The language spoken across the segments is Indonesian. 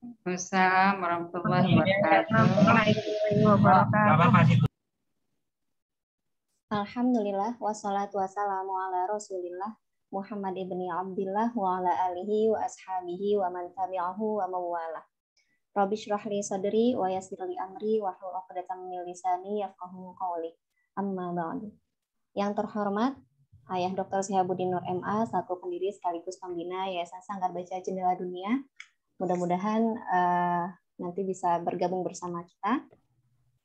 Waalaikumsalam warahmatullahi wabarakatuh. Warahmatullahi wabarakatuh. Alhamdulillah wassalatu wassalamu ala Rasulillah Muhammad ibni Abdillah wa ala alihi wa ashabihi wa man tabi'ahu wa mawala. Rabbi shrah li sadri wa yassir li amri wa hlul 'uqdatam min lisani yafqahu qawli. Amma ba'du. Yang terhormat Ayah Dr. Syihabuddin Nur MA selaku pendiri sekaligus pembina Yayasan Sanggar Baca Jendela Dunia. Mudah-mudahan nanti bisa bergabung bersama kita.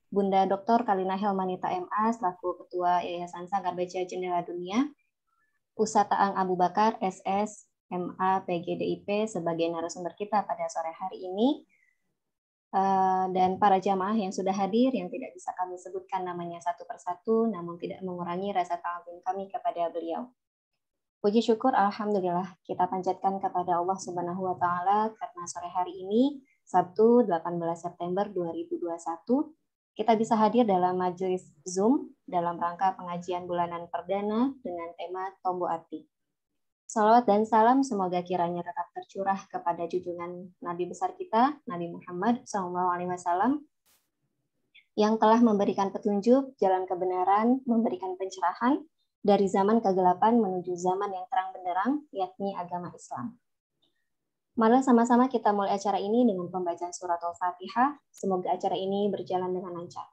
Bunda Dr. Kalina Helmanita MA selaku Ketua Yayasan Sanggar Baca Jendela Dunia, Ustadz Aang Abu Bakar SS MA PGDIP sebagai narasumber kita pada sore hari ini, dan para jamaah yang sudah hadir yang tidak bisa kami sebutkan namanya satu persatu, namun tidak mengurangi rasa ta'zim kami kepada beliau. Puji syukur alhamdulillah kita panjatkan kepada Allah Subhanahu wa taala karena sore hari ini Sabtu 18 September 2021 kita bisa hadir dalam majelis Zoom dalam rangka pengajian bulanan perdana dengan tema Tombo Ati. Salawat dan salam semoga kiranya tetap tercurah kepada junjungan Nabi besar kita, Nabi Muhammad SAW, yang telah memberikan petunjuk, jalan kebenaran, memberikan pencerahan dari zaman kegelapan menuju zaman yang terang benderang, yakni agama Islam. Mari sama-sama kita mulai acara ini dengan pembacaan surat Al-Fatihah. Semoga acara ini berjalan dengan lancar.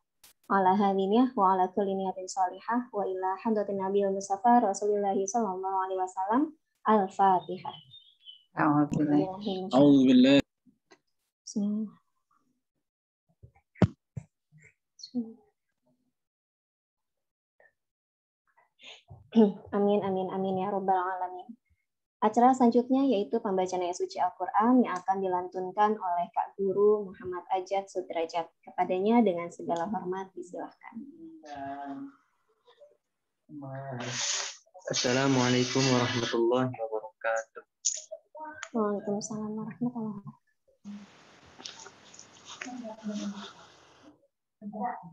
Ala hadiniyah wa ala kulli niyatin shalihah wa ila hadratin nabiyil mustafa Rasulillah sallallahu alaihi wasallam. Al-Fatihah. A'udzubillah. Bismillah. Amin amin amin ya rabbal alamin. Acara selanjutnya yaitu pembacaan ayat suci Al-Quran yang akan dilantunkan oleh Kak Guru Muhammad Ajat Sudrajat. Kepadanya dengan segala hormat disilahkan. Assalamualaikum warahmatullahi wabarakatuh. Waalaikumsalam warahmatullahi wabarakatuh.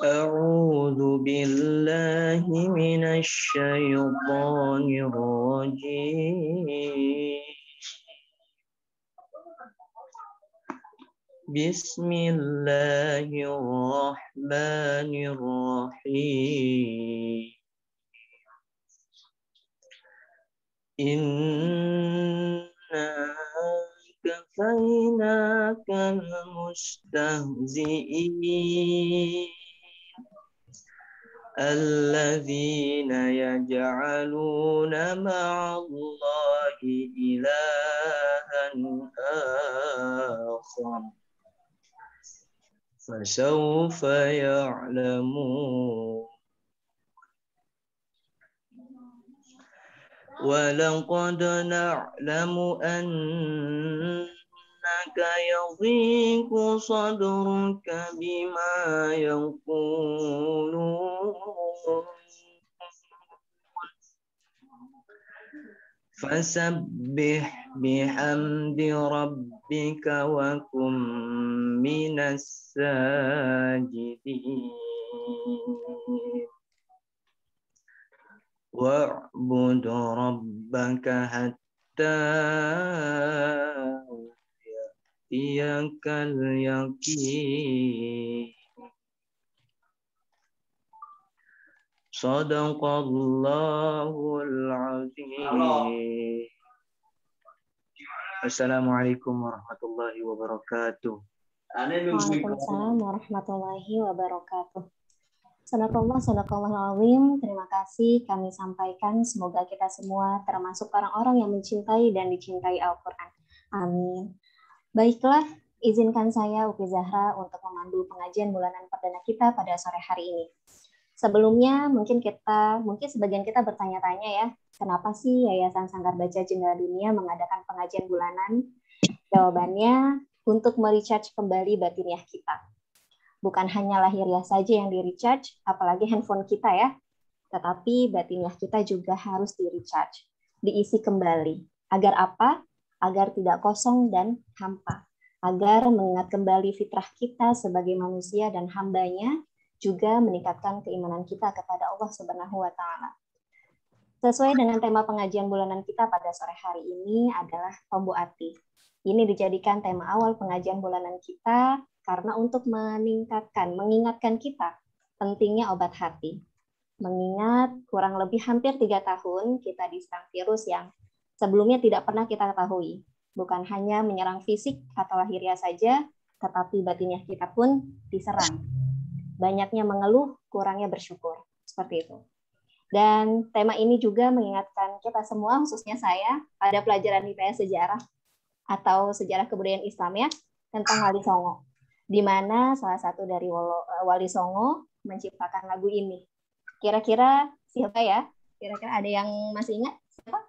أعوذ بالله من الشيطان الرجيم بسم الله الرحمن الرحيم إنا كفيناك المستهزئين الذين يجعلون مع الله إلها آخر فسوف يعلمون ولقد نعلم أنك يضيق صدرك بما يقولون فسبح بحمد ربك وكن من الساجدين واعبد ربك حتى يأتيك اليقين صدق الله العظيم. Assalamualaikum warahmatullahi wabarakatuh. Waalaikumsalam warahmatullahi wabarakatuh. Sadaqallahul azim. Terima kasih kami sampaikan. Semoga kita semua termasuk orang-orang yang mencintai dan dicintai Al-Quran. Amin. Baiklah, izinkan saya Upi Zahra untuk memandu pengajian bulanan perdana kita pada sore hari ini. Sebelumnya mungkin sebagian kita bertanya-tanya ya, kenapa sih Yayasan Sanggar Baca Jendela Dunia mengadakan pengajian bulanan? Jawabannya untuk merecharge kembali batiniah kita. Bukan hanya lahiriah saja yang di-recharge, apalagi handphone kita ya, tetapi batiniah kita juga harus di-recharge, diisi kembali. Agar apa? Agar tidak kosong dan hampa. Agar mengingat kembali fitrah kita sebagai manusia dan hambanya, juga meningkatkan keimanan kita kepada Allah Subhanahu wa taala. Sesuai dengan tema pengajian bulanan kita pada sore hari ini adalah Tombo Ati. Ini dijadikan tema awal pengajian bulanan kita karena untuk mengingatkan kita pentingnya obat hati. Mengingat kurang lebih hampir 3 tahun kita diserang virus yang sebelumnya tidak pernah kita ketahui. Bukan hanya menyerang fisik atau lahiriah saja, tetapi batinnya kita pun diserang. Banyaknya mengeluh, kurangnya bersyukur. Seperti itu. Dan tema ini juga mengingatkan kita semua, khususnya saya, pada pelajaran IPS sejarah atau sejarah kebudayaan Islam ya, tentang Wali Songo. Di mana salah satu dari Wali Songo menciptakan lagu ini. Kira-kira siapa ya? Kira-kira ada yang masih ingat? Siapa?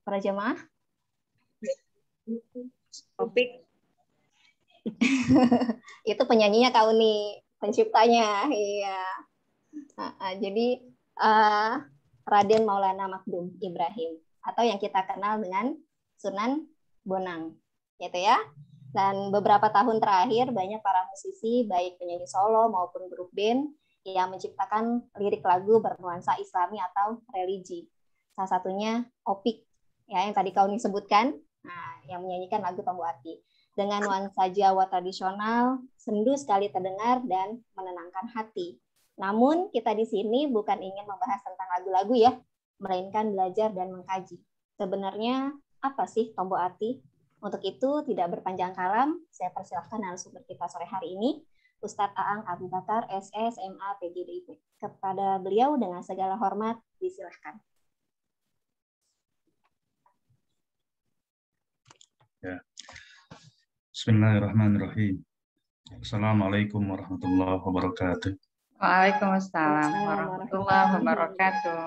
Para jemaah? Topik. Itu penyanyinya kau nih, penciptanya. Iya. Jadi Raden Maulana Makdum Ibrahim atau yang kita kenal dengan Sunan Bonang, gitu ya. Dan beberapa tahun terakhir banyak para musisi baik penyanyi solo maupun grup band yang menciptakan lirik lagu bernuansa Islami atau religi. Salah satunya Opik ya yang tadi kau sebutkan, yang menyanyikan lagu Tombo Ati dengan nuansa Jawa tradisional, sendu sekali terdengar dan menenangkan hati. Namun kita di sini bukan ingin membahas tentang lagu-lagu ya, melainkan belajar dan mengkaji. Sebenarnya apa sih Tombo Ati? Untuk itu tidak berpanjang kalam, saya persilahkan narasumber kita sore hari ini, Ustadz Aang Abu Bakar, SE, SMA, PGDIP. Kepada beliau dengan segala hormat, disilahkan. Ya. Bismillahirrahmanirrahim. Assalamualaikum warahmatullahi wabarakatuh. Waalaikumsalam warahmatullahi wabarakatuh.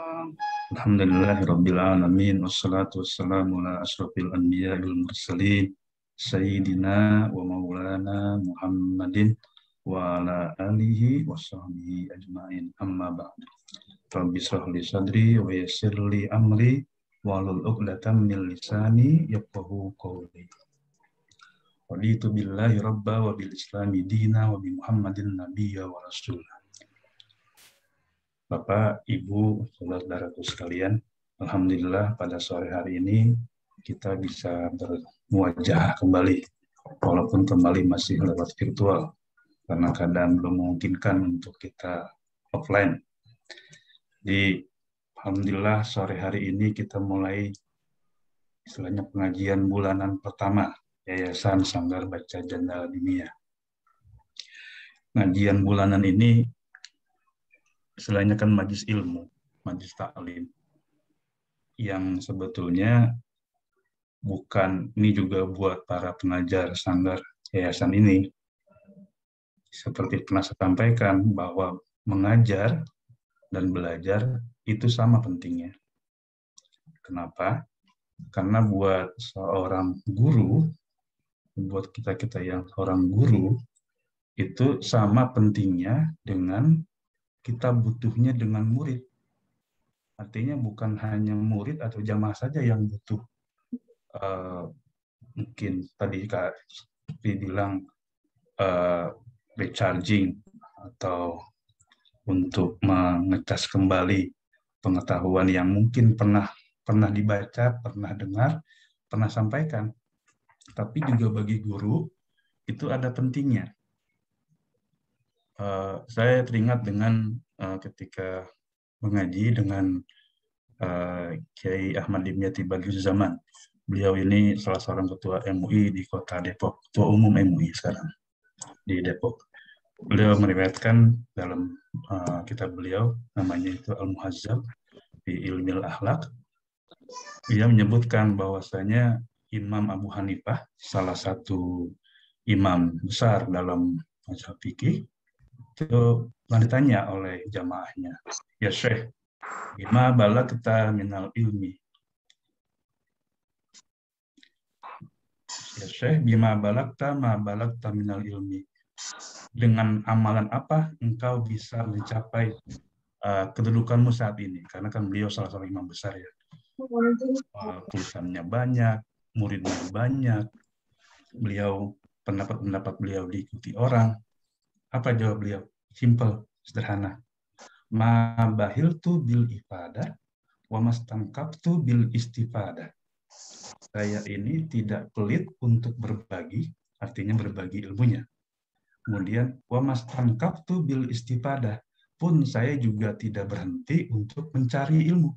Alhamdulillahirabbil alamin wassalatu wassalamu ala asyrofil anbiya wal mursalin sayyidina wa maulana Muhammadin wa ala alihi washabbihi ajmain amma ba'd. Rabbi shrah li sadri wa yassir li amri wahlul 'uqdatam min lisani yafqahu qawli. Raditu billahi rabba wa bil islami dina wa bi Muhammadin nabiyya wa rasulah. Bapak, Ibu, saudara-saudaraku sekalian, alhamdulillah pada sore hari ini kita bisa bermuajah kembali, walaupun kembali masih lewat virtual, karena keadaan belum memungkinkan untuk kita offline. Jadi, alhamdulillah sore hari ini kita mulai istilahnya pengajian bulanan pertama Yayasan Sanggar Baca Janda Dunia. Pengajian bulanan ini istilahnya kan majlis ilmu, majlis taklim, yang sebetulnya bukan, ini juga buat para pengajar sanggar yayasan ini. Seperti pernah saya sampaikan bahwa mengajar dan belajar itu sama pentingnya. Kenapa? Karena buat seorang guru, buat kita-kita yang seorang guru, itu sama pentingnya dengan kita butuhnya dengan murid. Artinya bukan hanya murid atau jamaah saja yang butuh mungkin tadi Kak dibilang recharging atau untuk mengecas kembali pengetahuan yang mungkin pernah dibaca, pernah dengar, pernah sampaikan. Tapi juga bagi guru itu ada pentingnya. Saya teringat dengan ketika mengaji dengan Kiai Ahmad Dimyati Badiuzzzaman. Beliau ini salah seorang ketua MUI di kota Depok, ketua umum MUI sekarang di Depok. Beliau meriwayatkan dalam kitab beliau, namanya itu Al-Muhazzab fi Ilmil Akhlaq. Dia menyebutkan bahwasanya Imam Abu Hanifah, salah satu imam besar dalam mazhab fikih, itu ditanya oleh jamaahnya, ya Syekh, bima balagta minal ilmi. Ya Syekh, bima balagta ma balagta minal ilmi. Dengan amalan apa engkau bisa mencapai kedudukanmu saat ini? Karena kan beliau salah satu imam besar ya. Tulisannya banyak, muridnya banyak. Beliau, pendapat beliau diikuti orang. Apa jawab beliau? Simple, sederhana. Ma bahiltu bil ifadah wa mastankabtu bil istifadah. Saya ini tidak pelit untuk berbagi, artinya berbagi ilmunya. Kemudian, wa mastankaftu bil istifadah, pun saya juga tidak berhenti untuk mencari ilmu.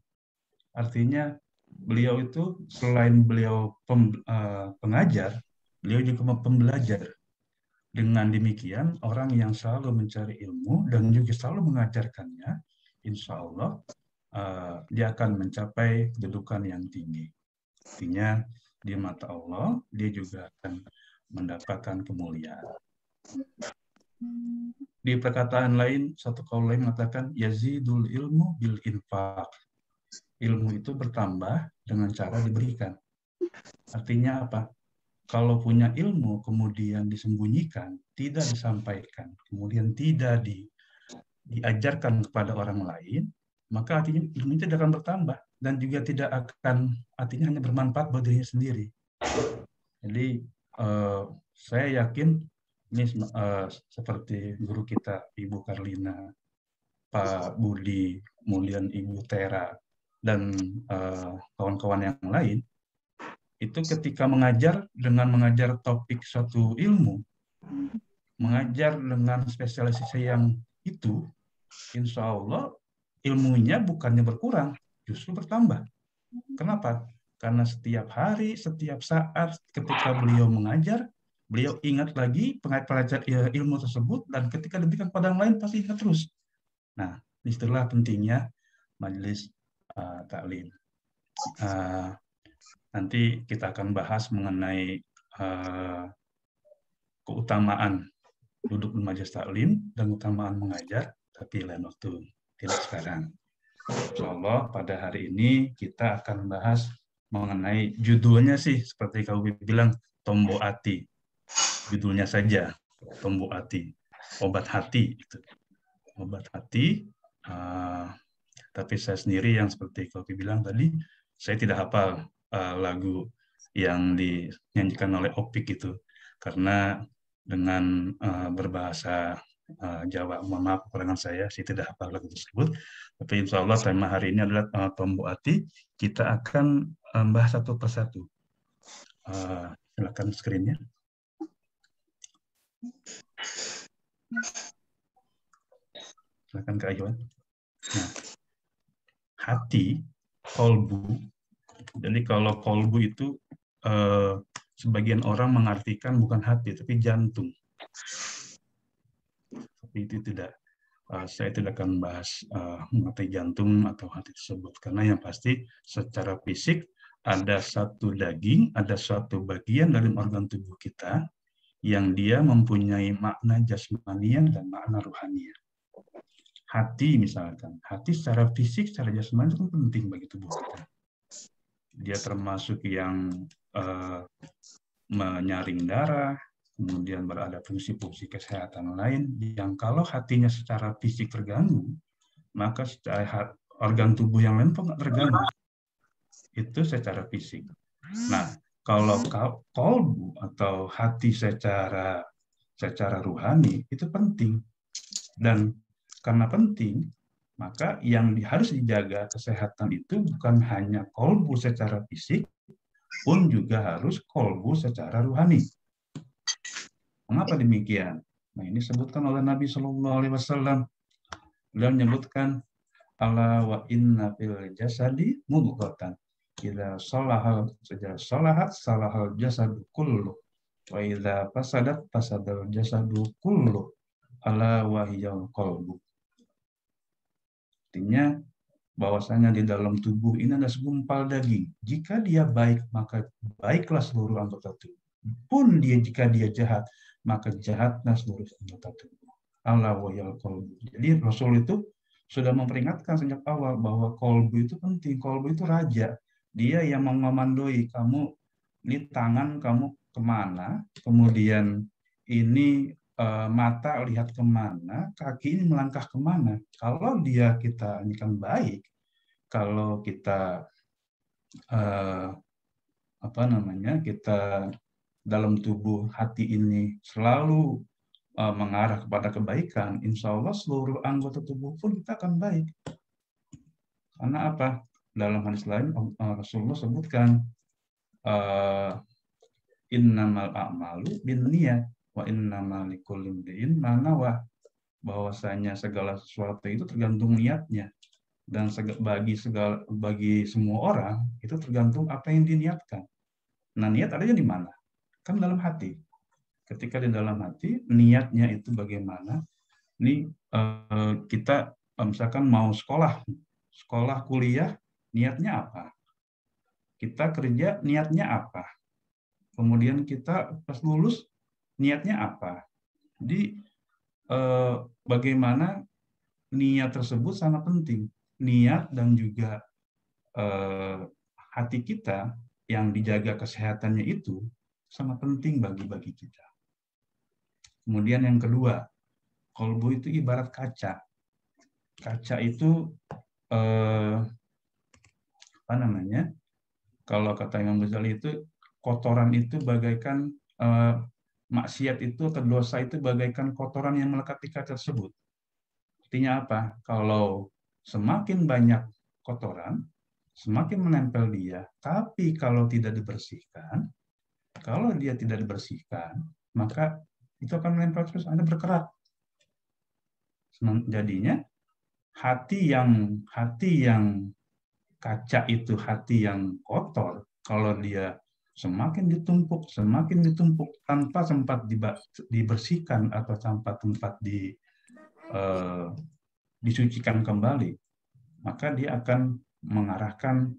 Artinya, beliau itu selain beliau pengajar, beliau juga pembelajar. Dengan demikian, orang yang selalu mencari ilmu dan juga selalu mengajarkannya, insya Allah dia akan mencapai kedudukan yang tinggi. Artinya di mata Allah dia juga akan mendapatkan kemuliaan. Di perkataan lain, satu kaul lain mengatakan yazidul ilmu bil infaq. Ilmu itu bertambah dengan cara diberikan. Artinya apa? Kalau punya ilmu kemudian disembunyikan, tidak disampaikan, kemudian tidak diajarkan kepada orang lain, maka artinya ilmu itu tidak akan bertambah dan juga tidak akan artinya hanya bermanfaat buat dirinya sendiri. Jadi saya yakin ini seperti guru kita Ibu Karlina, Pak Budi, kemudian Ibu Tera dan kawan-kawan yang lain, itu ketika mengajar dengan mengajar topik suatu ilmu, mengajar dengan spesialisasi yang itu, insya Allah ilmunya bukannya berkurang, justru bertambah. Kenapa? Karena setiap hari, setiap saat ketika beliau mengajar, beliau ingat lagi pelajar ilmu tersebut, dan ketika diberikan pada yang lain pasti ingat terus. Nah, itulah pentingnya majelis taklim. Nanti kita akan bahas mengenai keutamaan duduk di majelis taklim dan keutamaan mengajar, tapi lain waktu, tidak sekarang. Insyaallah pada hari ini kita akan bahas mengenai judulnya sih seperti kau bilang Tombo Ati. Judulnya saja Tombo Ati, obat hati itu. Obat hati. Tapi saya sendiri yang seperti kau bilang tadi, saya tidak hafal lagu yang dinyanyikan oleh Opik itu karena dengan berbahasa Jawa, mohon maaf kekurangan saya tidak hafal lagu tersebut. Tapi insya Allah tema hari ini adalah Tombo Ati. Kita akan bahas satu persatu. Silakan screen-nya. Silakan Kak Iwan. Nah, hati, kolbu. Jadi kalau kolbu itu sebagian orang mengartikan bukan hati tapi jantung. Tapi itu tidak, saya tidak akan bahas mengenai jantung atau hati tersebut, karena yang pasti secara fisik ada satu daging, ada suatu bagian dari organ tubuh kita yang dia mempunyai makna jasmanian dan makna ruhanian. Hati misalkan, hati secara fisik, secara jasmani itu penting bagi tubuh kita. Dia termasuk yang menyaring darah, kemudian berada fungsi-fungsi kesehatan lain yang kalau hatinya secara fisik terganggu, maka secara organ tubuh yang lain pun terganggu. Itu secara fisik. Nah, kalau kolbu atau hati secara ruhani itu penting. Dan karena penting, maka yang harus dijaga kesehatan itu bukan hanya kolbu secara fisik, pun juga harus kolbu secara ruhani. Mengapa demikian? Nah, ini disebutkan oleh Nabi SAW. Beliau menyebutkan, ala wa inna fil jasadi mudghatan. Idza salaha salahat salahal jasadu kullu. Wa idza fasadat fasadal jasadu kullu. Ala wa hiyal qalbu. Artinya bahwasanya di dalam tubuh ini ada segumpal daging. Jika dia baik, maka baiklah seluruh anggota tubuh. Pun jika dia jahat, maka jahatlah seluruh anggota tubuh. Allah wa yal qalbu. Jadi Rasul itu sudah memperingatkan sejak awal bahwa qalbu itu penting. Qalbu itu raja. Dia yang memandoi kamu, ini tangan kamu kemana, kemudian ini mata lihat kemana, kaki ini melangkah kemana. Kalau kita ini kan baik, kalau kita kita dalam tubuh hati ini selalu mengarah kepada kebaikan, insya Allah seluruh anggota tubuh pun kita akan baik. Karena apa? Dalam hadis lain Rasulullah sebutkan innamal a'malu binniyat wa innamal likulli imri'in ma nawa, bahwasanya segala sesuatu itu tergantung niatnya, dan bagi semua orang itu tergantung apa yang diniatkan. Nah, niat adanya di mana? Kan dalam hati. Ketika di dalam hati, niatnya itu bagaimana? Ini kita misalkan mau sekolah kuliah, niatnya apa? Kita kerja, niatnya apa? Kemudian kita pas lulus, niatnya apa? Jadi bagaimana niat tersebut sangat penting. Niat dan juga hati kita yang dijaga kesehatannya itu sangat penting bagi kita. Kemudian yang kedua, qalbu itu ibarat kaca. Kaca itu apa namanya? Kalau kata Imam Ghazali itu, kotoran itu bagaikan maksiat itu atau dosa itu bagaikan kotoran yang melekat di kaca tersebut. Artinya apa? Kalau semakin banyak kotoran, semakin menempel dia. Tapi kalau tidak dibersihkan, maka itu akan menempel terus, ada berkerak. Jadinya hati yang kaca itu hati yang kotor, kalau dia semakin ditumpuk tanpa sempat dibersihkan atau tanpa tempat disucikan kembali, maka dia akan mengarahkan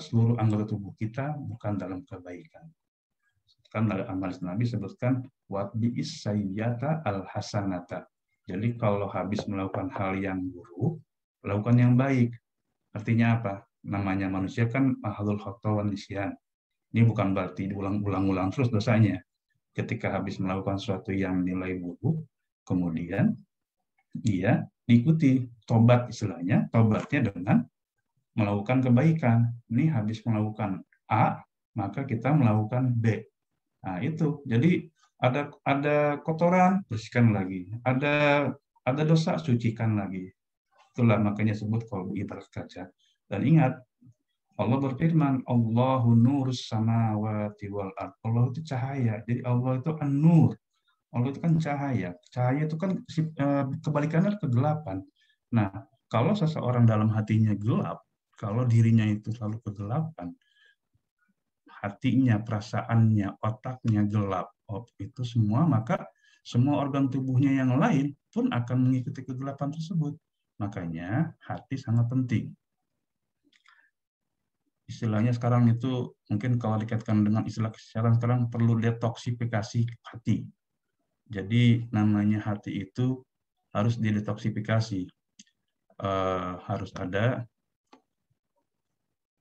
seluruh anggota tubuh kita bukan dalam kebaikan. Kan dalam amal Nabi sebutkan watbi'is sayyata al-hasanata. Jadi kalau habis melakukan hal yang buruk, lakukan yang baik. Artinya apa? Namanya manusia kan mahalul khata' wan nisyan. Ini bukan berarti diulang-ulang terus dosanya. Ketika habis melakukan sesuatu yang nilai buruk, kemudian dia diikuti tobat, istilahnya tobatnya dengan melakukan kebaikan. Ini habis melakukan A, maka kita melakukan B. Nah, itu. Jadi ada kotoran, bersihkan lagi. Ada dosa, sucikan lagi. Itulah makanya sebut qalbu ibarat kaca. Dan ingat, Allah berfirman, Allahu nurus samawati wal ardh. Allah itu cahaya. Jadi Allah itu an-nur. Allah itu kan cahaya. Cahaya itu kan kebalikannya kegelapan. Nah, kalau seseorang dalam hatinya gelap, kalau dirinya itu selalu kegelapan, hatinya, perasaannya, otaknya gelap, itu semua, maka semua organ tubuhnya yang lain pun akan mengikuti kegelapan tersebut. Makanya hati sangat penting. Istilahnya sekarang itu, mungkin kalau dikaitkan dengan istilah kesehatan sekarang, perlu detoksifikasi hati. Jadi namanya hati itu harus didetoksifikasi. Harus ada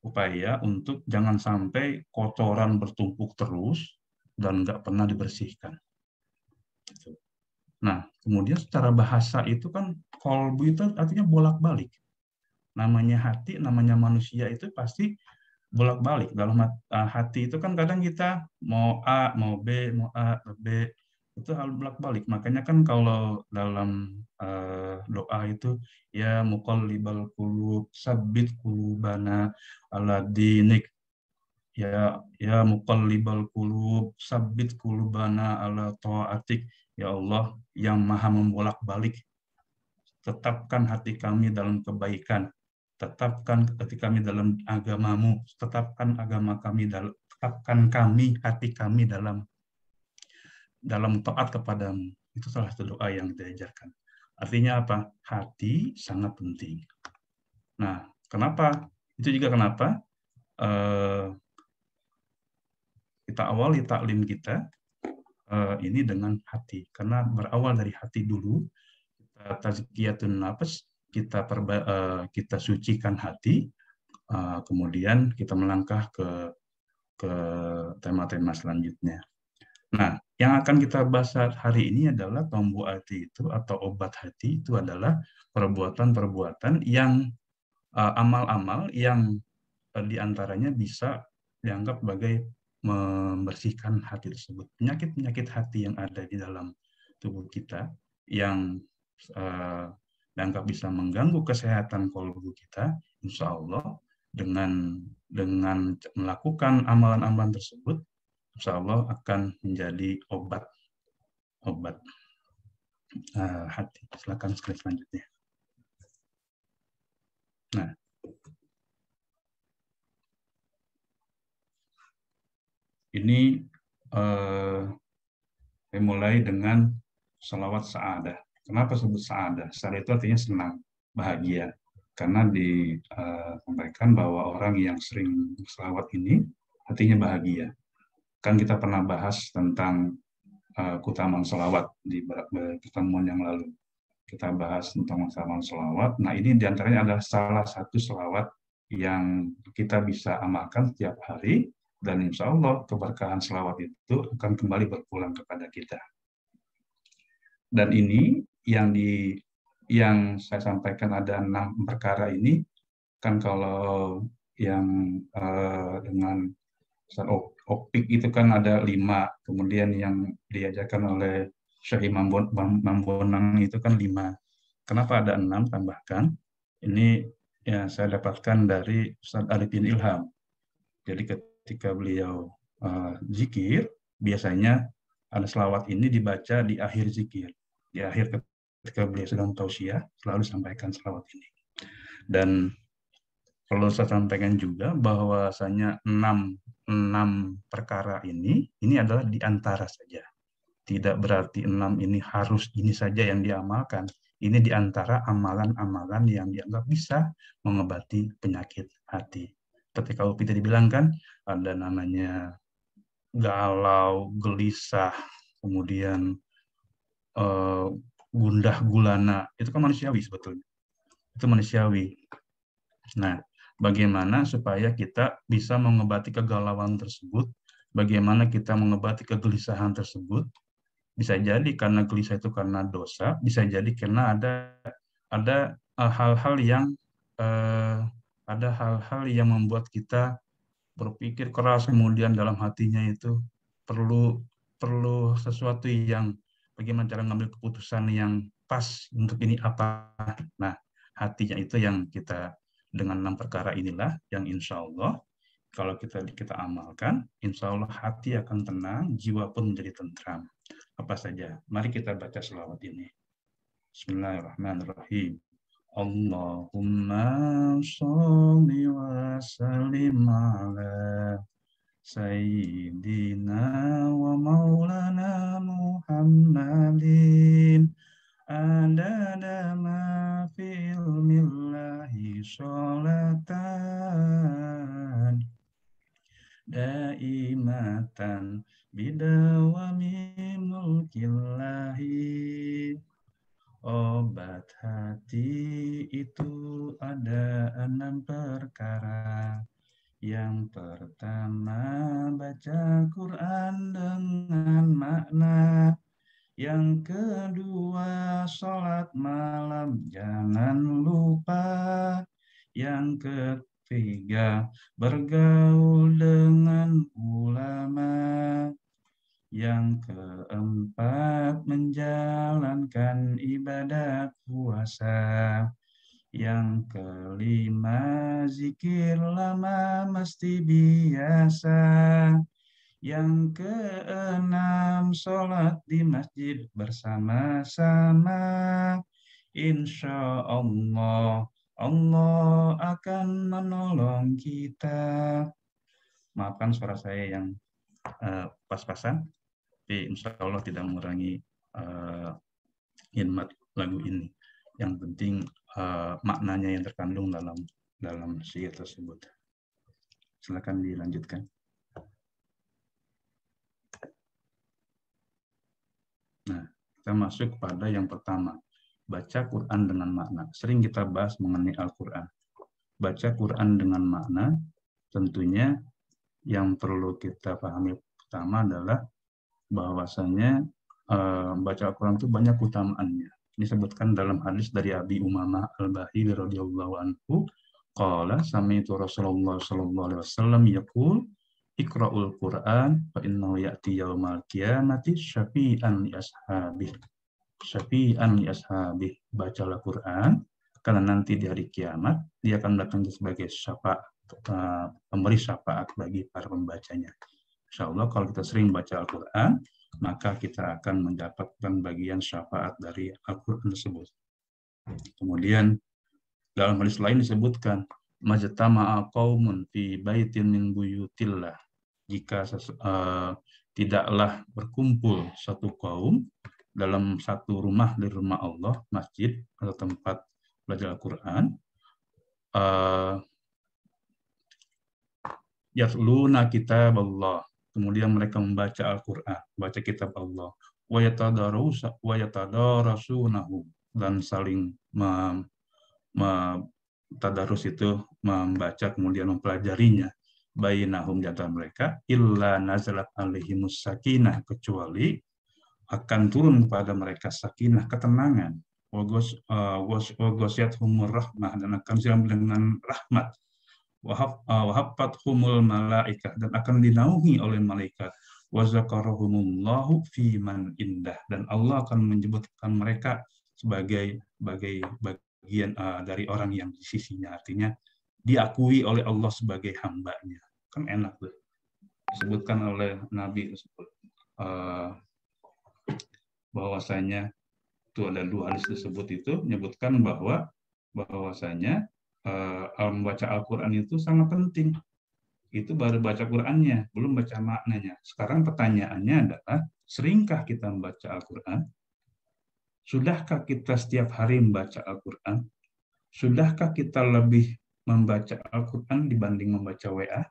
upaya untuk jangan sampai kotoran bertumpuk terus dan nggak pernah dibersihkan. Nah, kemudian secara bahasa itu kan qalbu itu artinya bolak-balik. Namanya hati, namanya manusia itu pasti bolak-balik. Dalam hati itu kan kadang kita mau A, mau B, mau A, B, itu hal bolak-balik. Makanya kan kalau dalam doa itu, ya muqallibal qulub, sabbit qulubana ala dinik. Ya muqallibal qulub, sabbit qulubana ala ta'atik. Ya Allah yang maha membolak-balik, tetapkan hati kami dalam kebaikan. Tetapkan hati kami dalam agamamu, tetapkan hati kami dalam taat kepadamu. Itu salah satu doa yang diajarkan. Artinya apa? Hati sangat penting. Nah, kenapa? Itu juga kenapa kita awali taklim kita ini dengan hati. Karena berawal dari hati dulu, kita tazkiyatun nafs, kita sucikan hati, kemudian kita melangkah ke tema-tema selanjutnya. Nah, yang akan kita bahas hari ini adalah tombu hati itu atau obat hati itu adalah perbuatan-perbuatan yang amal-amal yang diantaranya bisa dianggap sebagai membersihkan hati tersebut. Penyakit-penyakit hati yang ada di dalam tubuh kita yang dianggap bisa mengganggu kesehatan qalbu kita, insya Allah dengan melakukan amalan-amalan tersebut, insya Allah akan menjadi obat hati. Silakan slide selanjutnya. Nah, ini dimulai dengan sholawat sa'adah. Kenapa sebut sa'adah? Sa'adah itu artinya senang, bahagia. Karena disampaikan bahwa orang yang sering sholawat ini hatinya bahagia. Kan kita pernah bahas tentang keutamaan sholawat di pertemuan yang lalu. Kita bahas tentang keutamaan sholawat. Nah, ini diantaranya adalah salah satu sholawat yang kita bisa amalkan setiap hari, dan insya Allah keberkahan sholawat itu akan kembali berpulang kepada kita. Dan ini yang saya sampaikan ada 6 perkara ini, kan kalau yang dengan opik itu kan ada 5, kemudian yang diajarkan oleh Syekh Imam Bonang itu kan 5. Kenapa ada 6 tambahkan? Ini ya saya dapatkan dari Ustaz Arifin Ilham. Jadi ketika beliau zikir, biasanya ada selawat ini dibaca di akhir zikir. Di akhir ketika beliau sedang tausiah, selalu sampaikan selawat ini. Dan perlu saya sampaikan juga bahwasanya 6 perkara ini adalah diantara saja. Tidak berarti 6 ini harus ini saja yang diamalkan. Ini diantara amalan-amalan yang dianggap bisa mengobati penyakit hati. Ketika kita dibilangkan ada namanya galau, gelisah, kemudian gundah gulana, itu kan manusiawi sebetulnya. Itu manusiawi. Nah, bagaimana supaya kita bisa mengobati kegalauan tersebut? Bagaimana kita mengobati kegelisahan tersebut? Bisa jadi karena gelisah itu karena dosa, bisa jadi karena ada hal-hal yang membuat kita berpikir keras, kemudian dalam hatinya itu perlu sesuatu yang bagaimana cara mengambil keputusan yang pas untuk ini apa. Nah, hatinya itu yang kita dengan 6 perkara inilah yang insya Allah kalau kita amalkan, insya Allah hati akan tenang, jiwa pun menjadi tentram. Apa saja? Mari kita baca selawat ini. Bismillahirrahmanirrahim. Allahumma sholli wa sallim ala Sayyidina wa maulana Muhammadin adada ma fi ilmillahi sholatan daimatan bidawami mulkillahi. Obat hati itu ada 6 perkara. Yang pertama, baca Quran dengan makna. Yang kedua, sholat malam jangan lupa. Yang ketiga, bergaul dengan ulama. Yang keempat, menjalankan ibadah puasa. Yang kelima, zikir lama mesti biasa. Yang keenam, sholat di masjid bersama-sama. Insya Allah, Allah akan menolong kita. Maafkan suara saya yang pas-pasan, tapi insya Allah tidak mengurangi hikmat lagu ini. Yang penting maknanya yang terkandung dalam syair tersebut. Silakan dilanjutkan. Nah, kita masuk pada yang pertama, baca Quran dengan makna. Sering kita bahas mengenai Al-Quran. Baca Quran dengan makna, tentunya yang perlu kita pahami pertama adalah bahwasanya baca Al-Quran itu banyak utamaannya. Disebutkan dalam hadis dari Abi Umamah Al-Bahili radhiyallahu anhu, qala sami'tu Rasulullah sallallahu alaihi wasallam yaqul iqra'ul Qur'an fa innahu ya'ti yaumal qiyamati syafi'an li ashabihi. Syafi'an li ashabihi. Bacalah Quran karena nanti di hari kiamat dia akan datang sebagai memberi syafaat bagi para pembacanya. Insya Allah kalau kita sering baca Al-Quran, maka kita akan mendapatkan bagian syafaat dari Al-Quran tersebut. Kemudian dalam hadis lain disebutkan, majtama'a qaumun fi baitin min buyutillah. Jika tidaklah berkumpul satu kaum dalam satu rumah di rumah Allah, masjid atau tempat belajar Al-Quran, yatluna kitab Allah, kemudian mereka membaca Al-Quran, baca kitab Allah, wa yatadarasunahu, dan saling tadarus itu membaca kemudian mempelajarinya, bainahum di antara mereka, illa nazalat alaihimus sakinah, kecuali akan turun pada mereka sakinah, ketenangan, wagosyathumur rahmah, dan akan siram dengan rahmat, wahabbathumul malaikah, dan akan dinaungi oleh malaikat, wazakarahumullahu fi man indah, dan Allah akan menyebutkan mereka sebagai bagian dari orang yang di sisinya, artinya diakui oleh Allah sebagai hambanya. Kan enak tuh. Disebutkan oleh Nabi bahwasanya itu ada dua hadis tersebut itu menyebutkan bahwasanya membaca Al-Quran itu sangat penting. Itu baru baca Qurannya, belum baca maknanya. Sekarang pertanyaannya adalah, seringkah kita membaca Al-Quran? Sudahkah kita setiap hari membaca Al-Quran? Sudahkah kita lebih membaca Al-Quran dibanding membaca WA?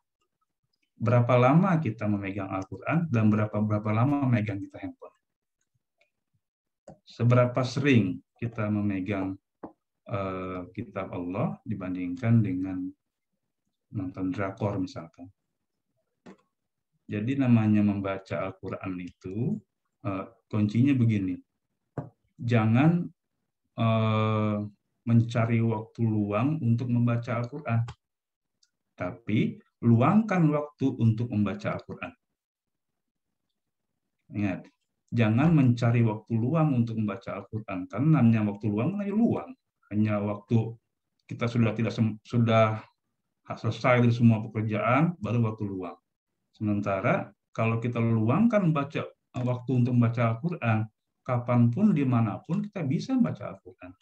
Berapa lama kita memegang Al-Quran dan berapa lama memegang kita handphone? Seberapa sering kita memegang kitab Allah dibandingkan dengan nonton drakor misalkan. Jadi namanya membaca Al-Quran itu kuncinya begini. Jangan mencari waktu luang untuk membaca Al-Quran, tapi luangkan waktu untuk membaca Al-Quran. Ingat, jangan mencari waktu luang untuk membaca Al-Quran, karena namanya waktu luang hanya waktu kita sudah selesai dari semua pekerjaan, baru waktu luang. Sementara kalau kita luangkan waktu untuk membaca Al-Quran, kapanpun, dimanapun kita bisa membaca Al-Quran.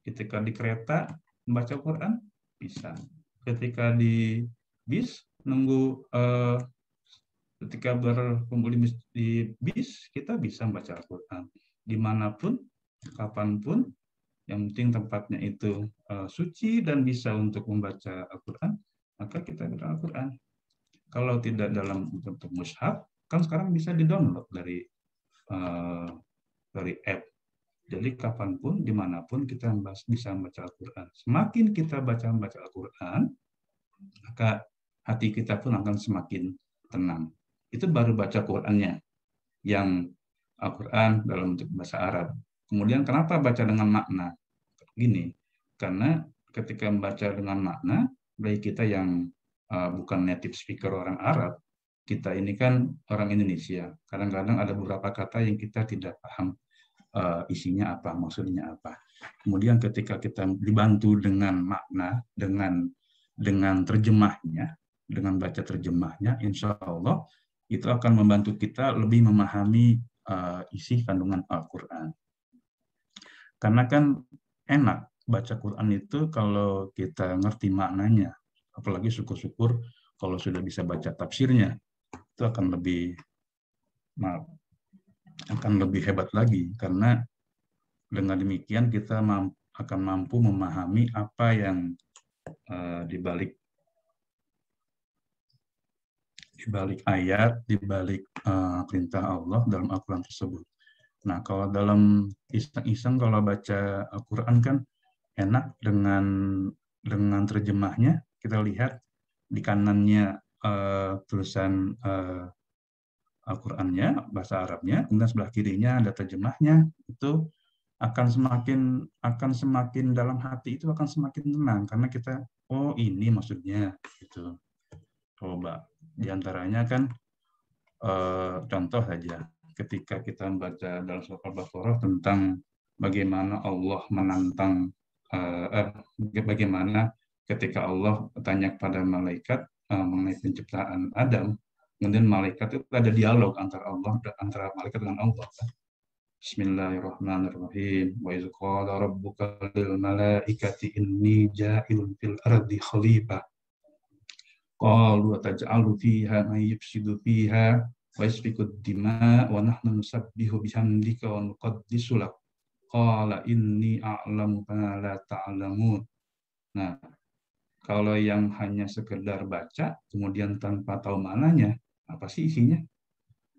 Ketika di kereta membaca Al-Quran, bisa. Ketika di bis, ketika berkumpul di bis, kita bisa membaca Al-Quran. Dimanapun, kapanpun, yang penting tempatnya itu suci dan bisa untuk membaca Al-Quran, maka kita baca Al-Quran. Kalau tidak dalam bentuk mushaf, kan sekarang bisa di-download dari app. Jadi kapanpun, dimanapun kita bisa membaca Al-Quran. Semakin kita baca Al-Quran, maka hati kita pun akan semakin tenang. Itu baru baca Qurannya, yang Al-Quran dalam bentuk bahasa Arab. Kemudian kenapa baca dengan makna? Gini, karena ketika membaca dengan makna, baik kita yang bukan native speaker orang Arab, kita ini kan orang Indonesia. Kadang-kadang ada beberapa kata yang kita tidak paham isinya apa, maksudnya apa. Kemudian ketika kita dibantu dengan makna, dengan terjemahnya, dengan baca terjemahnya, insya Allah itu akan membantu kita lebih memahami isi kandungan Al-Quran. Karena kan enak baca Quran itu kalau kita ngerti maknanya, apalagi syukur-syukur kalau sudah bisa baca tafsirnya, itu akan lebih hebat lagi, karena dengan demikian kita akan mampu memahami apa yang dibalik ayat, dibalik perintah Allah dalam Al-Quran tersebut. Nah, kalau dalam iseng-iseng kalau baca Al-Quran kan enak dengan terjemahnya. Kita lihat di kanannya tulisan Al-Qurannya, bahasa Arabnya, kemudian sebelah kirinya ada terjemahnya. Itu akan semakin dalam hati, itu akan semakin tenang karena kita, oh ini maksudnya gitu. Coba diantaranya kan contoh saja ketika kita membaca dalam surat Al-Baqarah tentang bagaimana Allah menantang bagaimana ketika Allah bertanya kepada malaikat mengenai penciptaan Adam, kemudian malaikat itu ada dialog antara malaikat dengan Allah. Bismillahirrahmanirrahim. Wa iz qala rabbuka lil malaikati inni ja'ilun fil ardi khalifah. Qalu taj'alu fiha man yufsidu fiha wa yasfiku ad-dima wa nahnu nusabbihu bihamdika wa nuqaddisu lak. Qala inni a'lamu ma la ta'lamun. Nah, kalau yang hanya sekedar baca kemudian tanpa tahu maknanya, apa sih isinya?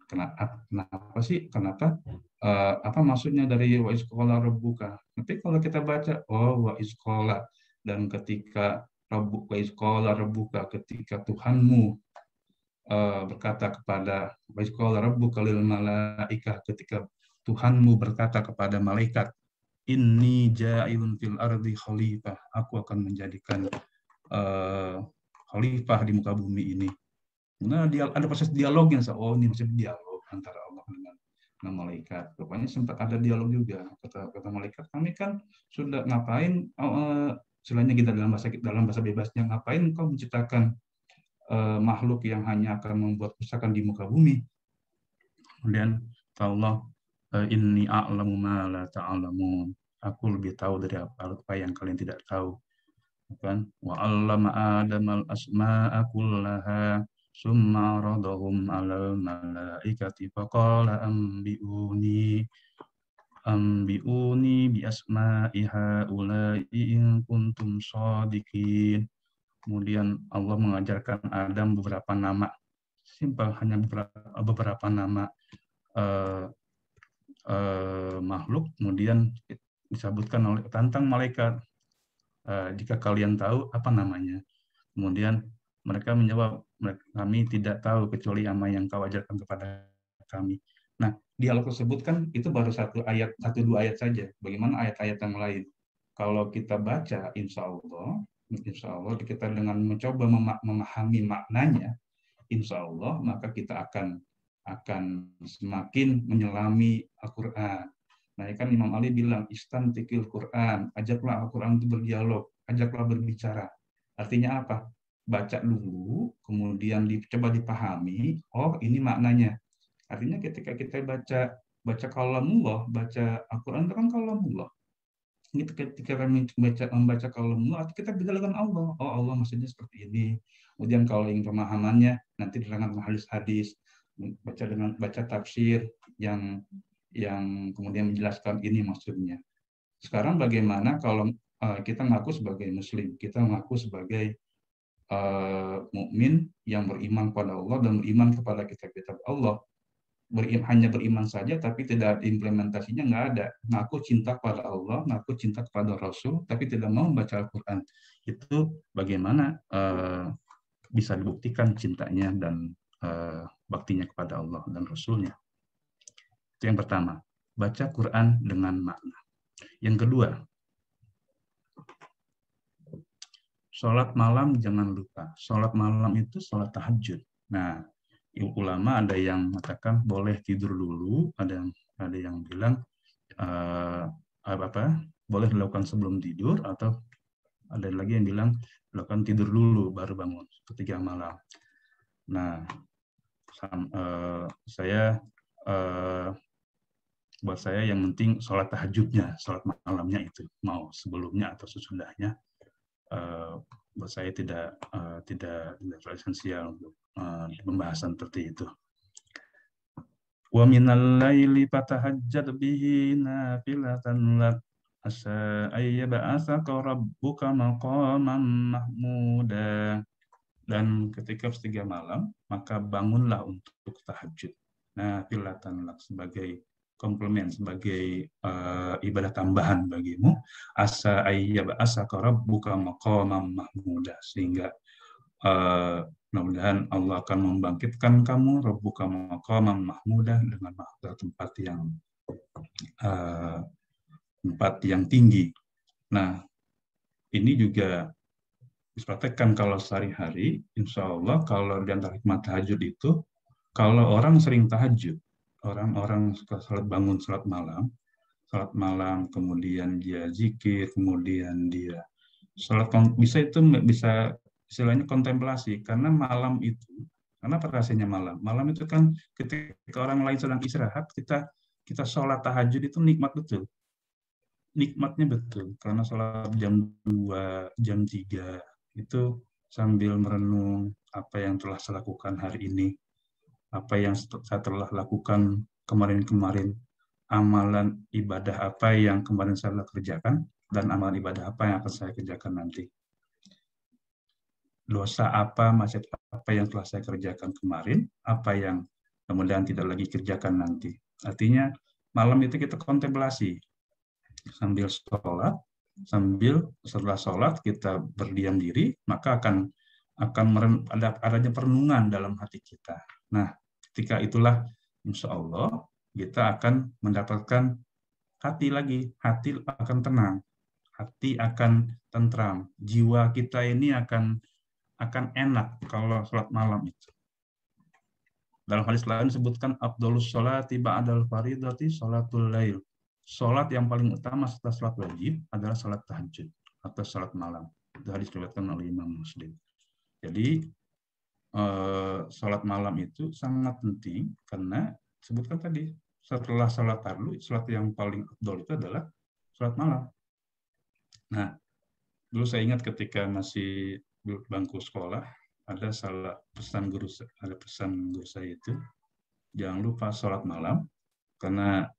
Kenapa sih? Kenapa? Apa maksudnya dari wa iz qala rabbuka? Tapi kalau kita baca wa iz qala, dan ketika wa iz qala rabbuka, ketika Tuhanmu berkata kepada wa iz qala rabbuka lil malaikah, ketika Tuhanmu berkata kepada malaikat, inni ja'ilun fil ardi khalifah, aku akan menjadikan khalifah di muka bumi ini. Nah, ada proses dialognya. Oh, ini masih dialog antara Allah dengan malaikat. Rupanya sempat ada dialog juga. Kata malaikat, kami kan sudah ngapain, selainnya kita dalam bahasa bebasnya, ngapain kau menciptakan makhluk yang hanya akan membuat kerusakan di muka bumi. Kemudian Allah, inni a'lamu ma la ta'lamun. Aku lebih tahu dari apa yang kalian tidak tahu. Kan? Wa 'allama Adama al-asma'a kullaha summa 'aradahum 'alal malaikati faqala anbi'uni bi asma'i haula'i in kuntum shadiqin. Kemudian Allah mengajarkan Adam beberapa nama, simpel, hanya beberapa nama makhluk, kemudian disebutkan oleh tantang malaikat, jika kalian tahu apa namanya. Kemudian mereka menjawab, kami tidak tahu kecuali apa yang kau ajarkan kepada kami. Nah, dialog tersebut kan itu baru satu dua ayat saja. Bagaimana ayat-ayat yang lain? Kalau kita baca, insya Allah kita dengan mencoba memahami maknanya, insya Allah maka kita akan semakin menyelami Al-Quran. Nah, kan Imam Ali bilang, istantikil Quran, ajaklah Al-Quran itu berdialog, ajaklah berbicara. Artinya apa? Baca dulu, kemudian coba dipahami, oh ini maknanya. Artinya ketika kita baca kalamullah, baca Al-Quran itu kan kalamullah. Ketika membaca kalamullah, kita beda dengan Allah. Oh, Allah maksudnya seperti ini. Kemudian kalau yang pemahamannya nanti diterangkan hadis-hadis, baca tafsir yang kemudian menjelaskan ini maksudnya. Sekarang bagaimana kalau kita mengaku sebagai muslim, kita mengaku sebagai mukmin yang beriman kepada Allah dan beriman kepada kitab-kitab Allah, hanya beriman saja tapi tidak implementasinya, nggak ada. Ngaku cinta kepada Allah, ngaku cinta kepada Rasul, tapi tidak mau membaca Al-Quran. Itu bagaimana bisa dibuktikan cintanya dan baktinya kepada Allah dan Rasulnya. Itu yang pertama, baca Quran dengan makna. Yang kedua, sholat malam jangan lupa. Sholat malam itu sholat tahajud. Nah, ulama ada yang mengatakan boleh tidur dulu, ada yang bilang boleh dilakukan sebelum tidur, atau ada lagi yang bilang dilakukan tidur dulu baru bangun ketika malam. Nah, buat saya yang penting sholat tahajudnya, sholat malamnya itu mau sebelumnya atau sesudahnya, buat saya tidak esensial untuk pembahasan seperti itu. Wa minal laili fatahajjad bihi nafilatan lak asa ayyab'atsaka rabbuka maqaman mahmuda. Dan ketika sepertiga malam, maka bangunlah untuk tahajud. Nafilatan lak, sebagai komplement, sebagai ibadah tambahan bagimu. Asa ayyab'atsaka rabbuka maqaman mahmuda, sehingga mudah-mudahan Allah akan membangkitkan kamu, rabbuka maqaman mahmuda, dengan tempat yang tinggi. Nah, ini juga dipraktekkan kalau sehari-hari, insya Allah kalau di antara hikmah tahajud itu, kalau orang sering tahajud, orang suka bangun salat malam, kemudian dia zikir, kemudian dia bisa itu bisa istilahnya kontemplasi, karena malam itu, karena apa rasanya malam? Malam itu kan ketika orang lain sedang istirahat, kita sholat tahajud itu nikmat betul. Nikmatnya betul, karena sholat jam 2, jam 3, itu sambil merenung apa yang telah saya lakukan hari ini, apa yang saya telah lakukan kemarin-kemarin, amalan ibadah apa yang kemarin saya kerjakan, dan amalan ibadah apa yang akan saya kerjakan nanti. Dosa apa, maksiat apa yang telah saya kerjakan kemarin, apa yang kemudian tidak lagi kerjakan nanti. Artinya malam itu kita kontemplasi sambil sholat, sambil setelah sholat kita berdiam diri, maka akan adanya perenungan dalam hati kita. Nah, ketika itulah insya Allah kita akan mendapatkan hati akan tenang, hati akan tentram, jiwa kita ini akan enak kalau sholat malam itu. Dalam hadis lain disebutkan afdhalus sholati ba'dal faridati sholatul lail. Sholat yang paling utama setelah sholat wajib adalah sholat tahajud atau sholat malam. Itu hadis diriwayatkan oleh Imam Muslim. Jadi sholat malam itu sangat penting karena sebutkan tadi setelah sholat fardu, sholat yang paling afdal itu adalah sholat malam. Nah, dulu saya ingat ketika masih bangku sekolah, ada pesan guru saya itu, jangan lupa sholat malam, karena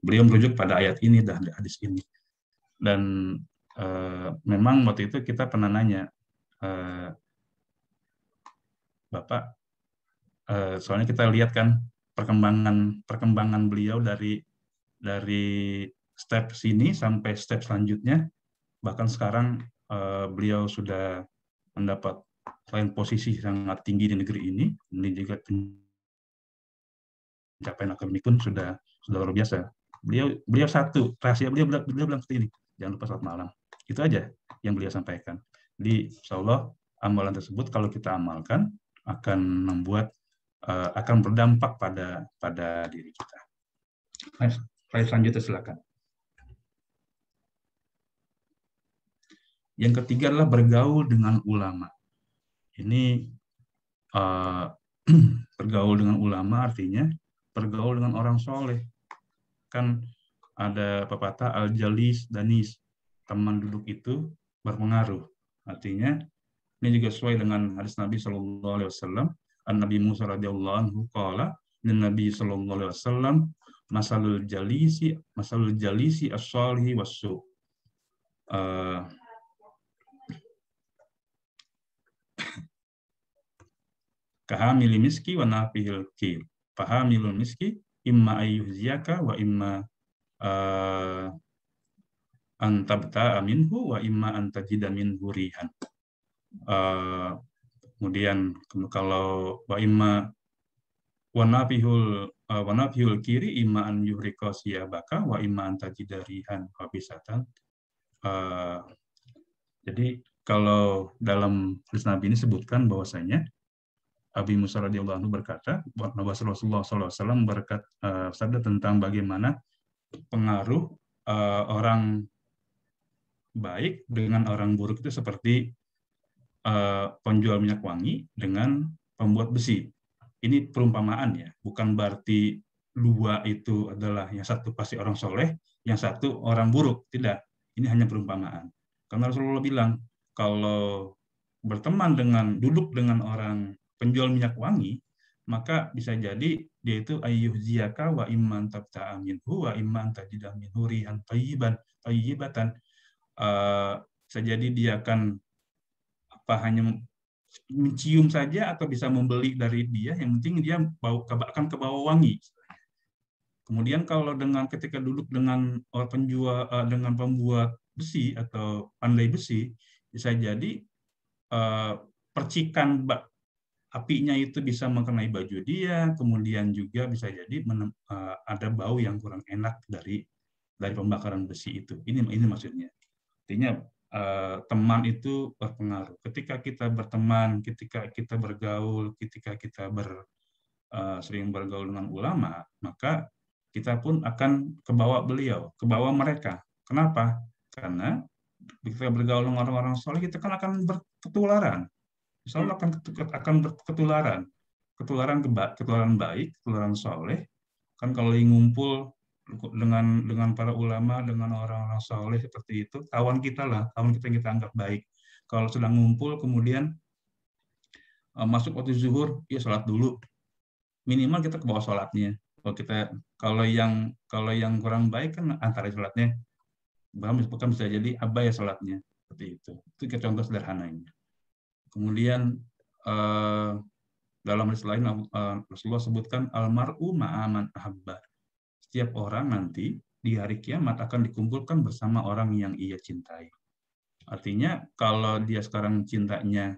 beliau merujuk pada ayat ini dan hadis ini. Dan memang waktu itu kita pernah nanya, Bapak, soalnya kita lihat kan perkembangan beliau dari step sini sampai step selanjutnya, bahkan sekarang beliau sudah mendapat posisi sangat tinggi di negeri ini juga pencapaian akademik pun sudah luar biasa. Beliau satu rahasia beliau bilang seperti ini, jangan lupa sholat malam. Itu aja yang beliau sampaikan. Di insya Allah amalan tersebut kalau kita amalkan akan akan berdampak pada diri kita. Slide selanjutnya silakan. Yang ketiga adalah bergaul dengan ulama. Ini bergaul dengan ulama artinya bergaul dengan orang soleh. Kan ada pepatah al-jalis danis, teman duduk itu berpengaruh. Artinya ini juga sesuai dengan hadis Nabi Shallallahu Alaihi Wasallam. An-Nabi Musa radhiyallahu anhu qala, Nabi Shallallahu Alaihi Wasallam masalul jalisi as-salihi was-su. Kahamil miski wa nafihil kil. Fahamilul miski imma ayyuhziyaka wa imma antabta'a minhu wa imma antajida minhu rihan. Kemudian kalau wa imma wa nafihul kiri imma an yuhrika siyabaka wa imma antajida rihan habisatan. Jadi kalau dalam hadis Nabi ini sebutkan bahwasanya Abi Musa radhiyallahu anhu berkata, Rasulullah SAW bersabda tentang bagaimana pengaruh orang baik dengan orang buruk itu seperti penjual minyak wangi dengan pembuat besi. Ini perumpamaan ya, bukan berarti dua itu adalah yang satu pasti orang soleh, yang satu orang buruk. Tidak, ini hanya perumpamaan. Karena Rasulullah bilang, kalau duduk dengan orang penjual minyak wangi, maka bisa jadi dia itu ayyuhziyaka wa imman tabta'a minhu wa imman tajida minhu rihan tayyibatan. Bisa jadi dia akan hanya mencium saja atau bisa membeli dari dia, yang penting dia akan kebawa wangi. Kemudian kalau ketika duduk dengan dengan pembuat besi atau pandai besi, bisa jadi percikan apinya itu bisa mengenai baju dia, kemudian juga bisa jadi ada bau yang kurang enak dari pembakaran besi itu. Ini maksudnya. Artinya teman itu berpengaruh. Ketika kita berteman, ketika kita bergaul, ketika kita sering bergaul dengan ulama, maka kita pun akan kebawa mereka. Kenapa? Karena Kita bergaul dengan orang-orang soleh, kita kan akan berketularan. Insya Allah akan berketularan. Ketularan baik, ketularan soleh. Kan kalau ngumpul dengan para ulama, dengan orang-orang soleh seperti itu, kawan kita lah, kawan kita yang kita anggap baik. Kalau sedang ngumpul, kemudian masuk waktu zuhur, ya sholat dulu. Minimal kita ke bawah sholatnya. Kalau yang kurang baik kan antara sholatnya, bahkan bisa jadi abai sholatnya seperti itu. Itu contoh sederhananya. Kemudian dalam hadis lain Rasulullah sebutkan almar'u ma'aman ahabba. Setiap orang nanti di hari kiamat akan dikumpulkan bersama orang yang ia cintai. Artinya kalau dia sekarang cintanya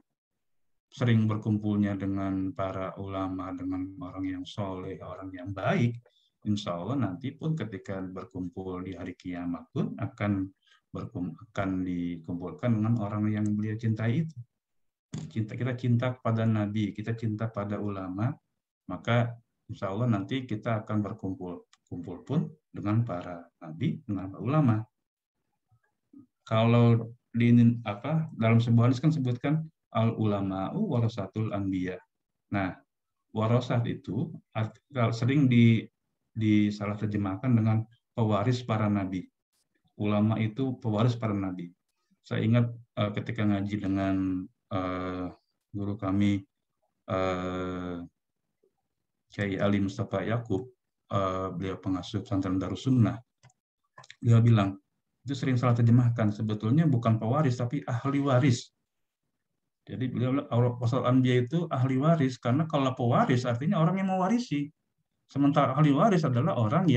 sering berkumpulnya dengan para ulama, dengan orang yang soleh, orang yang baik, insya Allah nanti pun ketika berkumpul di hari kiamat pun akan dikumpulkan dengan orang yang beliau cintai itu. Kita cinta pada Nabi, kita cinta pada ulama, maka insya Allah nanti kita akan berkumpul pun dengan para Nabi, dengan para ulama. Kalau dalam sebuah hadis kan sebutkan al ulama'u warasatul anbiya. Nah, warasat itu sering disalah terjemahkan dengan pewaris para nabi. Ulama itu pewaris para nabi. Saya ingat ketika ngaji dengan guru kami Kiai Ali Mustafa Yakub, beliau pengasuh pesantren Darussunnah, beliau bilang itu sering salah terjemahkan, sebetulnya bukan pewaris tapi ahli waris. Jadi beliau bilang Rasul Anbiya itu ahli waris, karena kalau pewaris artinya orang yang mewarisi, sementara ahli waris adalah orang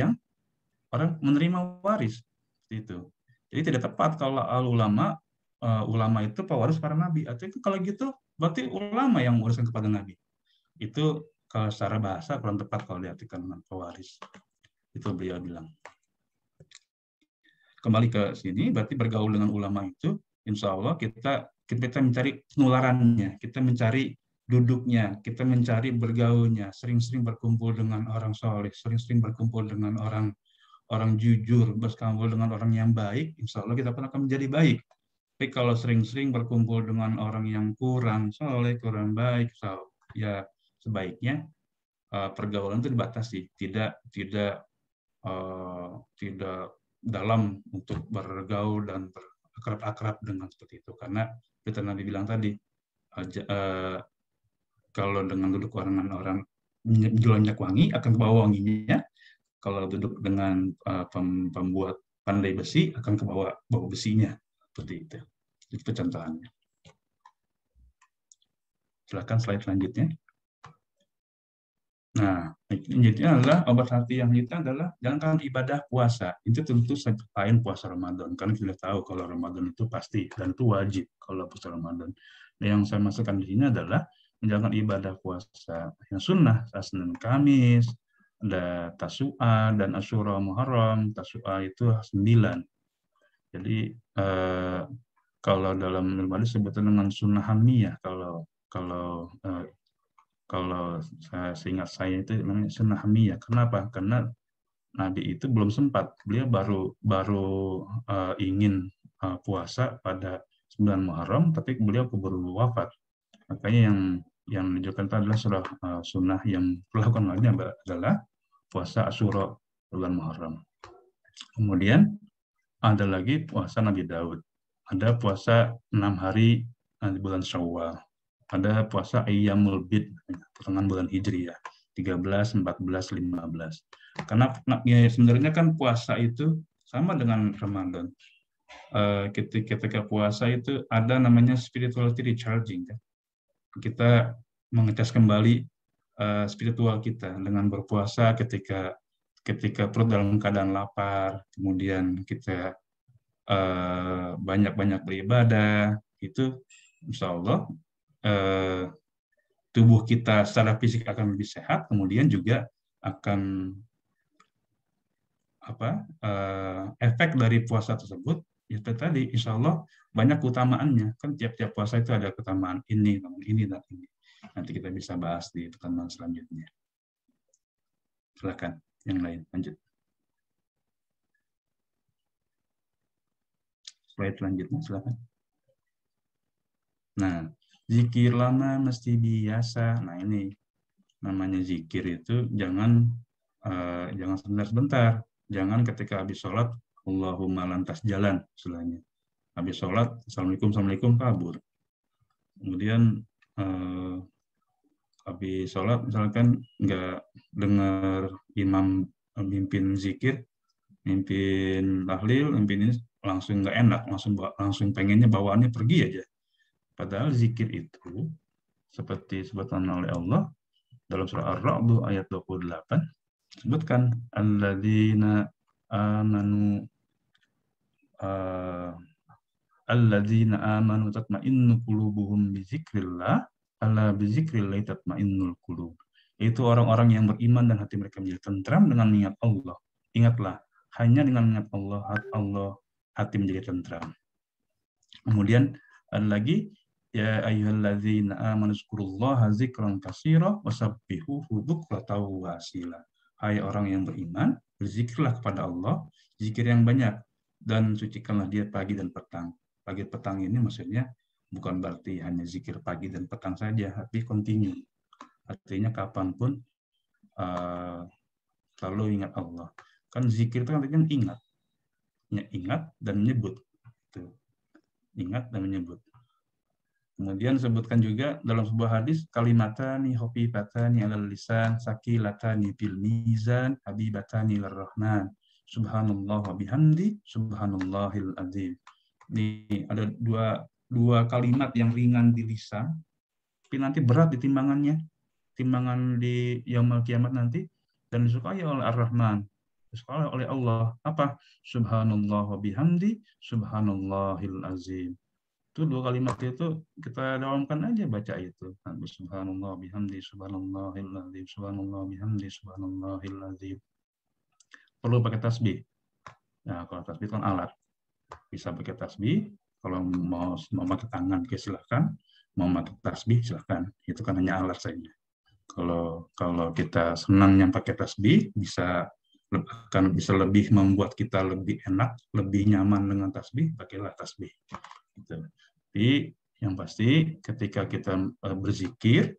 menerima waris. Itu. Jadi tidak tepat kalau ulama itu pewaris para nabi. Artinya kalau gitu berarti ulama yang mewariskan kepada nabi. Itu kalau secara bahasa kurang tepat kalau diartikan dengan pewaris. Itu beliau bilang. Kembali ke sini, berarti bergaul dengan ulama itu, insya Allah kita mencari penularannya, kita mencari duduknya, kita mencari bergaulnya, sering-sering berkumpul dengan orang soleh, sering-sering berkumpul dengan orang jujur, berkumpul dengan orang yang baik, insya Allah kita pun akan menjadi baik. Tapi kalau sering-sering berkumpul dengan orang yang kurang soleh, kurang baik, ya sebaiknya pergaulan itu dibatasi, tidak dalam untuk bergaul dan berakrab-akrab dengan seperti itu. Karena seperti Nabi bilang tadi, kalau dengan duduk orang menjual minyak wangi akan kebawa wanginya, kalau duduk dengan pembuat pandai besi akan kebawa bau besinya. Seperti itu. Itu contohannya. Silakan slide selanjutnya. Nah, ini adalah obat hati yang kita adalah jalankan ibadah puasa. Itu tentu lain puasa Ramadan. Karena kita tahu kalau Ramadan itu pasti dan itu wajib kalau puasa Ramadan. Dan yang saya masukkan di sini adalah menjalankan ibadah puasa yang sunnah, Senin Kamis, ada Tasu'a dan Asyura Muharram. Tasu'a itu 9. Jadi kalau dalam ilmu hadis disebutkan dengan sunnah hamiyah. Kalau seingat saya itu namanya sunnah hamiyah. Kenapa? Karena Nabi itu belum sempat. Beliau baru ingin puasa pada 9 Muharram, tapi beliau keburu wafat. Makanya yang menunjukkan itu adalah sunnah yang dilakukan lainnya adalah puasa Asyura bulan Muharram. Kemudian ada lagi puasa Nabi Daud. Ada puasa 6 hari di bulan Syawal. Ada puasa Ayyamul Bid, pertengahan bulan Hijriah, 13, 14, 15. Karena ya, sebenarnya kan puasa itu sama dengan Ramadan. Ketika puasa itu ada namanya spirituality recharging. Kan? Kita mengecas kembali spiritual kita dengan berpuasa ketika perut dalam keadaan lapar, kemudian kita banyak-banyak beribadah, itu insya Allah tubuh kita secara fisik akan lebih sehat, kemudian juga akan efek dari puasa tersebut ya tadi insya Allah banyak keutamaannya. Kan tiap-tiap puasa itu ada keutamaan ini dan ini. Nanti kita bisa bahas di pertemuan selanjutnya. Silakan yang lain lanjut. Slide selanjutnya, silakan. Nah, zikir lama mesti biasa. Nah, ini namanya zikir itu jangan sebentar-sebentar. Jangan ketika habis sholat, Allahumma lantas jalan, istilahnya. Habis sholat, Assalamualaikum, Assalamualaikum, kabur. Kemudian habis sholat, misalkan nggak dengar imam mimpin zikir, mimpin tahlil, mimpin ini, langsung nggak enak, langsung pengennya bawaannya pergi aja. Padahal zikir itu seperti disebutkan oleh Allah dalam surah Ar-Ra'd ayat 28, sebutkan alladzina amanu tatma'innu qulubuhum bizikrillah ala bizikrillah tatma'innul qulub. Itu orang-orang yang beriman dan hati mereka menjadi tentram dengan mengingat Allah. Ingatlah, hanya dengan mengingat Allah hati menjadi tentram. Kemudian ada lagi, ya ayyuhalladzina amanu dzkurullaha dzikran katsira wasabbihuhu bukratan wa asila. Hai orang yang beriman, berzikirlah kepada Allah, zikir yang banyak, dan sucikanlah dia pagi dan petang. Pagi petang ini maksudnya bukan berarti hanya zikir pagi dan petang saja, tapi continue. Artinya kapanpun selalu ingat Allah. Kan zikir itu artinya ingat. Ingat dan menyebut. Ingat dan menyebut. Kemudian disebutkan juga dalam sebuah hadis, kalimatani khafifatani 'alal lisan, saqilatani fil mizan, habibatani lirrahman. Subhanallah wa bihamdi, subhanallahil azim. Ini ada dua kalimat yang ringan di lisan, tapi nanti berat di timbangan di yaumul kiamat nanti, dan disukai oleh Ar-Rahman, disukai oleh Allah. Apa? Subhanallah wa bihamdi, subhanallahil azim. Itu dua kalimat itu kita dalamkan aja baca itu. Subhanallah bihamdi, subhanallahil azim, subhanallah bihamdi, subhanallahil azim. Perlu pakai tasbih. Nah, kalau tasbih kan alat. Bisa pakai tasbih. Kalau mau pakai tangan, silahkan. Mau pakai tasbih, silahkan. Itu kan hanya alat saja. Kalau kita senang yang pakai tasbih, bisa lebih membuat kita lebih enak, lebih nyaman dengan tasbih, pakailah tasbih. Gitu. Tapi yang pasti ketika kita berzikir,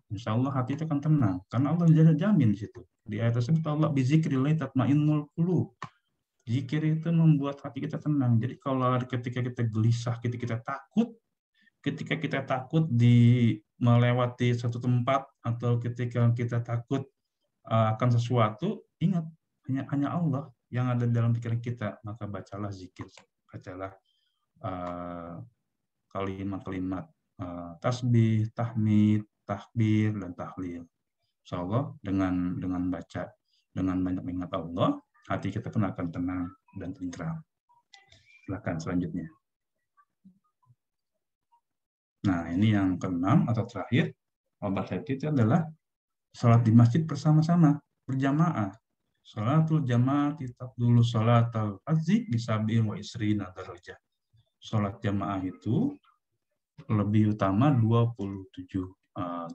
insya Allah hati itu akan tenang. Karena Allah jamin di situ. Di ayat tersebut Allah bizikrillah tatmainnul qulub. Zikir itu membuat hati kita tenang. Jadi kalau ketika kita gelisah, ketika kita takut melewati satu tempat, atau ketika kita takut akan sesuatu, ingat hanya Allah yang ada dalam pikiran kita. Maka bacalah zikir, bacalah kalimat-kalimat tasbih, tahmid, takbir, dan tahlil. Insyaallah dengan baca, dengan banyak mengingat Allah, hati kita pun akan tenang dan tentram. Silakan selanjutnya. Nah, ini yang keenam atau terakhir, obat hati itu adalah sholat di masjid bersama-sama, berjamaah. Sholatul jamaah tetap dulu sholatul fardhi bisabi'in wa isrina darajah. Sholat jamaah itu lebih utama 27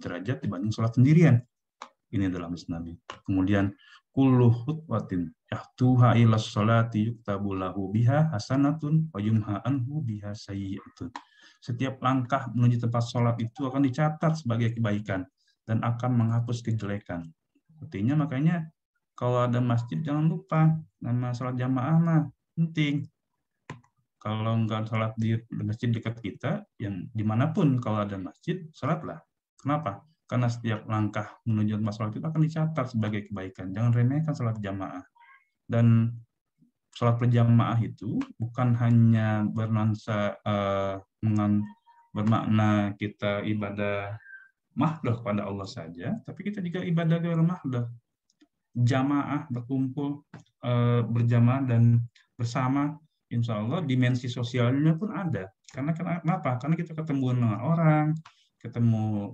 derajat dibanding sholat sendirian. Ini dalam hadis Nabi. Kemudian kullu khutwatin yahtuha ila sholati yuktabu lahu biha hasanatun wa yumha anhu biha sayyi'atun. Setiap langkah menuju tempat sholat itu akan dicatat sebagai kebaikan dan akan menghapus kejelekan. Artinya makanya kalau ada masjid jangan lupa nama sholat jamaah mah penting. Kalau enggak sholat di masjid dekat kita, yang dimanapun kalau ada masjid, sholatlah. Kenapa? Karena setiap langkah menuju tempat sholat itu akan dicatat sebagai kebaikan. Jangan remehkan sholat jamaah. Dan sholat berjamaah itu bukan hanya bermakna kita ibadah mahdoh kepada Allah saja, tapi kita juga ibadah kepada mahdoh. Jamaah, berkumpul, berjamaah dan bersama, insya Allah dimensi sosialnya pun ada. Karena kenapa? Karena kita ketemu dengan orang, ketemu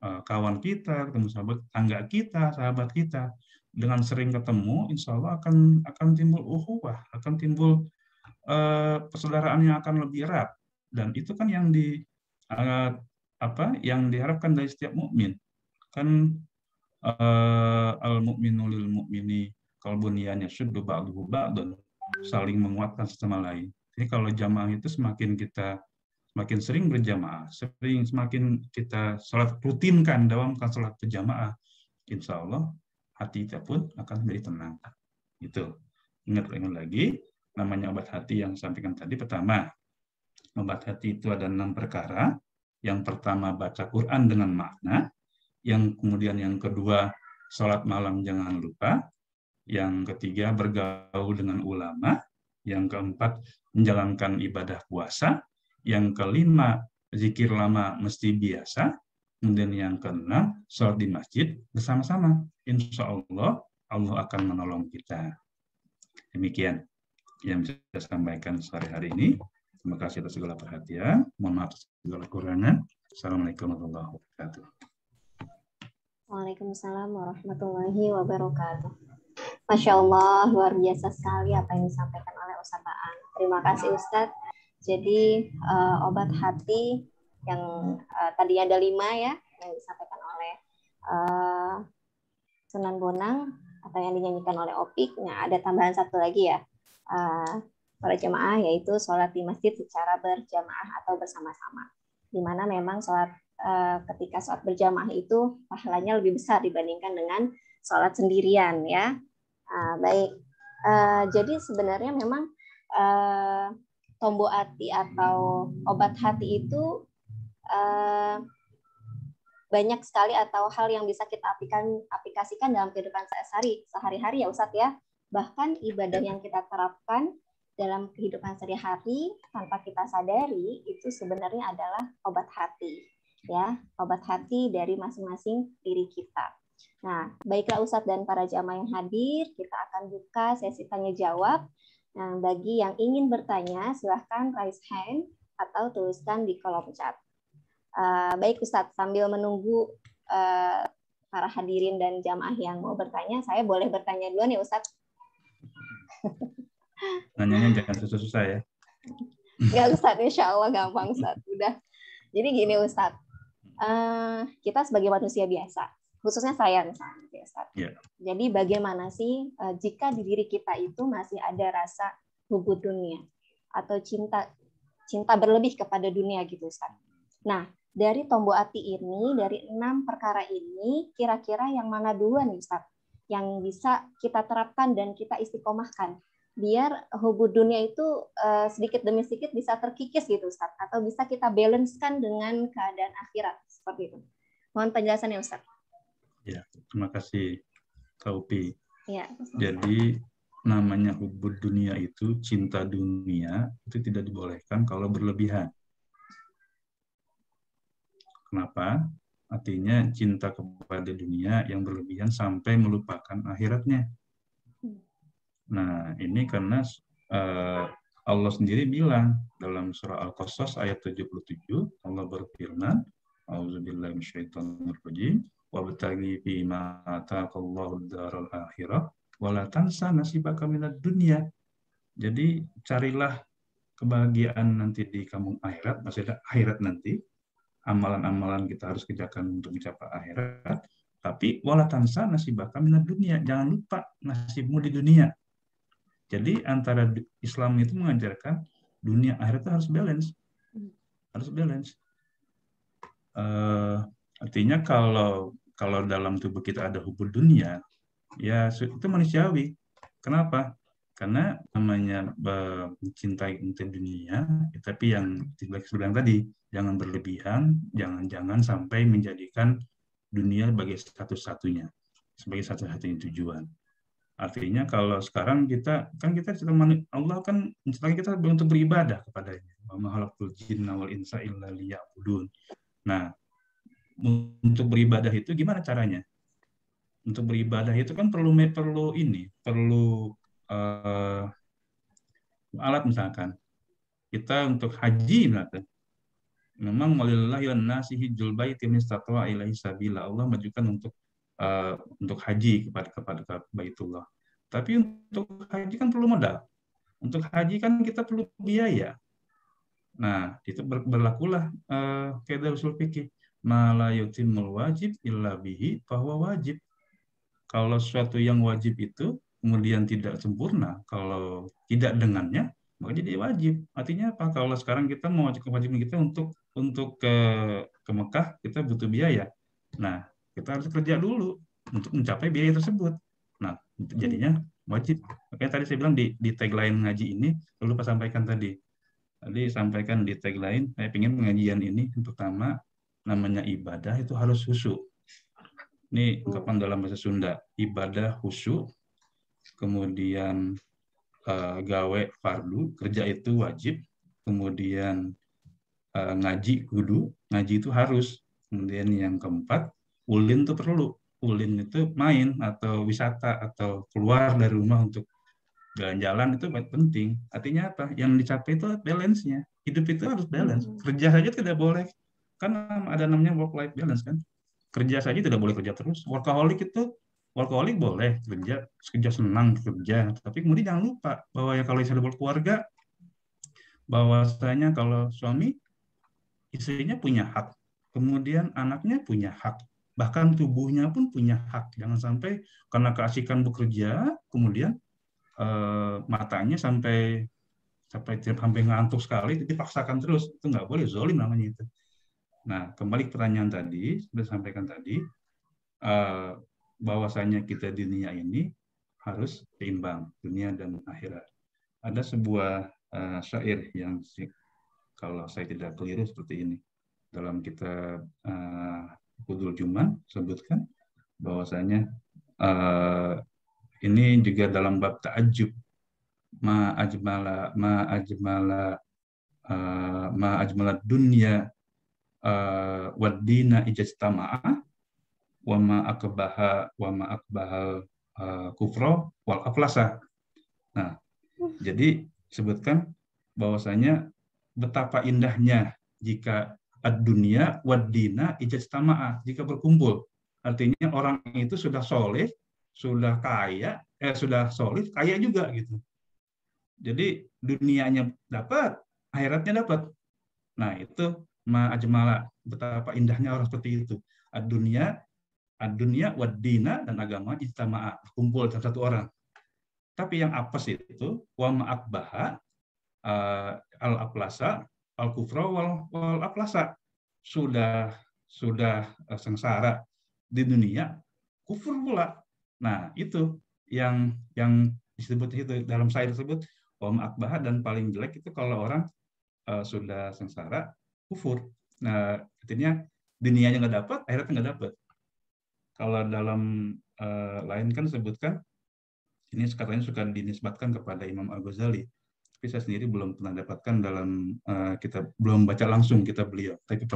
kawan kita, ketemu sahabat kita. Dengan sering ketemu, insya Allah akan timbul ukhuwah, akan timbul persaudaraan yang akan lebih erat. Dan itu kan yang diharapkan dari setiap mukmin. Kan al-mu'minu lil mu'mini kal bunyan yashuddu ba'duhu ba'dan. saling menguatkan satu sama lain. Jadi kalau jamaah itu semakin sering berjamaah, semakin kita sholat rutinkan, dawamkan sholat berjamaah, insya Allah hati kita pun akan menjadi tenang. Itu. Ingat lagi, namanya obat hati yang sampaikan tadi. Pertama, obat hati itu ada 6 perkara. Yang pertama, baca Quran dengan makna. Yang kemudian yang kedua, sholat malam jangan lupa. Yang ketiga, bergaul dengan ulama. Yang keempat, menjalankan ibadah puasa. Yang kelima, zikir lama mesti biasa. Kemudian yang keenam, sholat di masjid bersama-sama. Insya Allah, Allah akan menolong kita. Demikian yang bisa saya sampaikan sore hari ini. Terima kasih atas segala perhatian. Mohon maaf atas segala kekurangan. Assalamualaikum warahmatullahi wabarakatuh. Waalaikumsalam warahmatullahi wabarakatuh. Masya Allah, luar biasa sekali apa yang disampaikan oleh Ustaz Aan. Terima kasih Ustadz. Jadi obat hati yang tadi ada 5 ya, yang disampaikan oleh Sunan Bonang atau yang dinyanyikan oleh Opik. Nah, ada tambahan 1 lagi ya, para jemaah, yaitu sholat di masjid secara berjamaah atau bersama-sama. Di mana memang sholat ketika sholat berjamaah itu pahalanya lebih besar dibandingkan dengan sholat sendirian ya. Baik, jadi sebenarnya memang tombok hati atau obat hati itu banyak sekali atau hal yang bisa kita aplikasikan dalam kehidupan sehari-hari ya Ustadz ya. Bahkan ibadah yang kita terapkan dalam kehidupan sehari-hari tanpa kita sadari itu sebenarnya adalah obat hati ya, obat hati dari masing-masing diri kita. Nah, baiklah Ustadz dan para jamaah yang hadir, kita akan buka sesi tanya jawab. Nah, bagi yang ingin bertanya, silahkan raise hand atau tuliskan di kolom chat. Baik Ustadz, sambil menunggu para hadirin dan jamaah yang mau bertanya, saya boleh bertanya dulu nih Ustadz. Nanyanya jangan susah-susah ya. Enggak Ustadz, insya Allah gampang Ustadz. Udah. Jadi gini Ustadz, kita sebagai manusia biasa, khususnya saya misalnya Ustadz. Yeah. Jadi bagaimana sih jika di diri kita itu masih ada rasa hubud dunia atau cinta berlebih kepada dunia gitu Ustadz. Nah, dari tombok hati ini, dari 6 perkara ini, kira-kira yang mana duluan nih Ustadz yang bisa kita terapkan dan kita istiqomahkan biar hubud dunia itu sedikit demi sedikit bisa terkikis gitu Ustadz, atau bisa kita balancekan dengan keadaan akhirat seperti itu. Mohon penjelasannya Ustadz. Ya, terima kasih Kak Upi. Ya, jadi namanya hubud dunia itu, cinta dunia itu tidak dibolehkan kalau berlebihan. Kenapa? Artinya cinta kepada dunia yang berlebihan sampai melupakan akhiratnya. Nah, ini karena Allah sendiri bilang dalam surah Al-Qasas ayat 77, Allah berfirman, A'udzubillahi minasyaitonir rajim, wabtaghi fima ataqallahu daral akhirah wa la tansa nasibaka minad dunya. Jadi carilah kebahagiaan nanti di kampung akhirat, maksudnya akhirat nanti. Amalan-amalan kita harus kerjakan untuk mencapai akhirat, tapi wala tansa nasibaka minad dunya, jangan lupa nasibmu di dunia. Jadi antara Islam itu mengajarkan dunia akhirat itu harus balance. Harus balance. Artinya kalau dalam tubuh kita ada hubud dunia, ya itu manusiawi. Kenapa? Karena namanya mencintai dunia, tapi yang bilang tadi, jangan berlebihan, jangan sampai menjadikan dunia sebagai satu-satunya tujuan. Artinya kalau sekarang kita Allah kan menciptakan kita untuk beribadah kepadanya. Wa ma khalaqtul jinna wal insa illa liya'budun. Nah, untuk beribadah itu gimana caranya? Untuk beribadah itu kan perlu alat, misalkan kita untuk haji misalkan. Memang walillahi wan-nasi hijjul baiti man istata'a ilaihi sabila. Allah majukan untuk haji kepada Baitullah. Tapi untuk haji kan perlu modal. Untuk haji kan kita perlu biaya. Nah, itu berlakulah kaidah usul fikih, ma la yutimul wajib illa bihi fahuwa wajib. Kalau sesuatu yang wajib itu kemudian tidak sempurna, kalau tidak dengannya, maka jadi wajib. Artinya apa? Kalau sekarang kita mau kewajiban kita untuk ke Mekah, kita butuh biaya. Nah, kita harus kerja dulu untuk mencapai biaya tersebut. Nah, jadinya wajib. Makanya tadi saya bilang di tagline ngaji ini, perlu Pak sampaikan tadi. Tadi sampaikan di tagline, saya ingin pengajian ini yang pertama, namanya ibadah itu harus khusyuk. Ini ungkapan dalam bahasa Sunda, ibadah khusyuk, kemudian gawe fardu, kerja itu wajib, kemudian ngaji kudu, ngaji itu harus. Kemudian yang keempat, ulin itu perlu. Ulin itu main atau wisata atau keluar dari rumah untuk jalan-jalan itu penting. Artinya apa? Yang dicapai itu balance-nya. Hidup itu harus balance. Kerja saja tidak boleh. Kan ada namanya work-life balance kan. Kerja saja tidak boleh kerja terus. Workaholic boleh kerja senang kerja. Tapi kemudian jangan lupa bahwa ya kalau sudah berkeluarga, bahwasanya kalau suami, istrinya punya hak. Kemudian anaknya punya hak. Bahkan tubuhnya pun punya hak. Jangan sampai karena keasikan bekerja, kemudian matanya sampai ngantuk sekali, dipaksakan terus. Itu nggak boleh, zalim namanya itu. Nah, kembali ke pertanyaan tadi, sudah sampaikan tadi, bahwasanya kita di dunia ini harus seimbang, dunia dan akhirat. Ada sebuah syair yang kalau saya tidak keliru seperti ini. Dalam kitab Qudul Juman sebutkan bahwasanya ini juga dalam bab ta'ajjub, ma ajmala dunya wad dina ijtama'a wa ma akbahal kufra wal aflasa. Nah, jadi sebutkan bahwasanya betapa indahnya jika ad-dunya wad dina ijtama'a, jika berkumpul. Artinya orang itu sudah soleh, sudah kaya, sudah solid, kaya juga gitu. Jadi dunianya dapat, akhiratnya dapat. Nah, itu ma'ajmala, betapa indahnya orang seperti itu. Ad-dunya wad dina, dan agama ijtama'a, kumpul dalam satu orang. Tapi yang apes itu wa ma'akbaha al-aflasa al-kufra wal aflasa. Sudah sengsara di dunia, kufur pula. Nah, itu yang disebut itu dalam syair tersebut, wa ma'akbaha, dan paling jelek itu kalau orang sudah sengsara, kufur. Nah, artinya dunianya nggak dapat, akhiratnya nggak dapat. Kalau dalam lain kan sebutkan, ini katanya suka dinisbatkan kepada Imam Al-Ghazali, tapi saya sendiri belum pernah dapatkan dalam kitab, belum baca langsung kitab beliau, tapi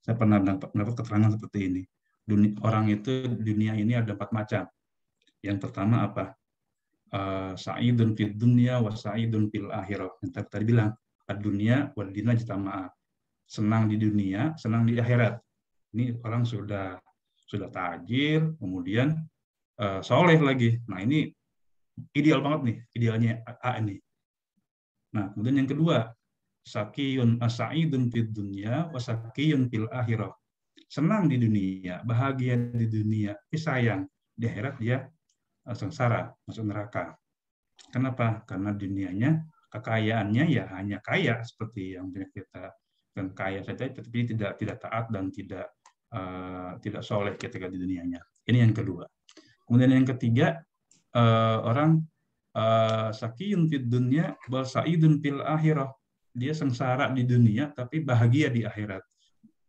saya pernah mendapat keterangan seperti ini. Orang itu dunia ini ada 4 macam. Yang pertama apa? Sa'idun fid dunya wa sa'idun fil akhirah. Yang tadi bilang, ad-dunya wad dina jitama'a. Senang di dunia, senang di akhirat. Ini orang sudah tajir, kemudian soleh lagi. Nah, ini ideal banget nih, idealnya A ini. Nah, kemudian yang kedua, sa'idun fid dunya wa sa'idun fil akhirah. Senang di dunia, bahagia di dunia, sayang di akhirat dia sengsara, masuk neraka. Kenapa? Karena dunianya, kekayaannya ya hanya kaya seperti yang kita, dan kaya saja, tetapi tidak taat dan tidak soleh ketika di dunianya. Ini yang kedua. Kemudian yang ketiga, orang sakiyun fid dunya wal sa'idun fil akhirah. Dia sengsara di dunia tapi bahagia di akhirat.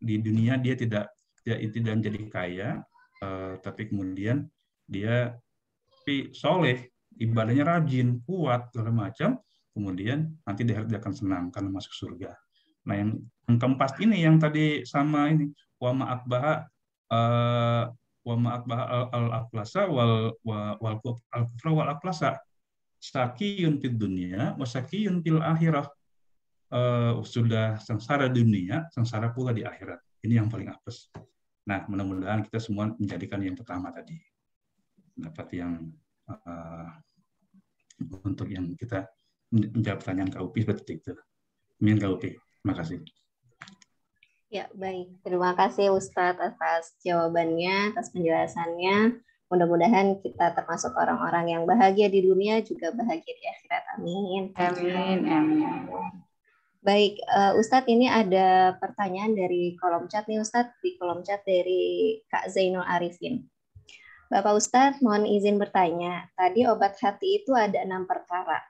Di dunia dia tidak jadi kaya, tapi kemudian dia soleh, ibadahnya rajin, kuat, segala macam, kemudian nanti dia akan senang karena masuk surga. Nah, yang keempat ini yang tadi sama ini, wa ma'akbaha al-aflasa wal kufra wal aflasa. Sakiyun fid dunya wa sakiyun fil akhirah. Sudah sengsara di dunia, sengsara pula di akhirat. Ini yang paling apes. Nah, mudah-mudahan kita semua menjadikan yang pertama tadi. Dapat yang untuk yang kita menjawab pertanyaan Kak Upi seperti itu. Amin Kak Upi. Terima kasih. Ya, baik. Terima kasih Ustadz atas jawabannya, atas penjelasannya. Mudah-mudahan kita termasuk orang-orang yang bahagia di dunia juga bahagia di akhirat. Amin. Amin, amin. Baik, Ustadz, ini ada pertanyaan dari kolom chat nih Ustadz, di kolom chat dari Kak Zainul Arifin. Bapak Ustadz, mohon izin bertanya. Tadi obat hati itu ada 6 perkara.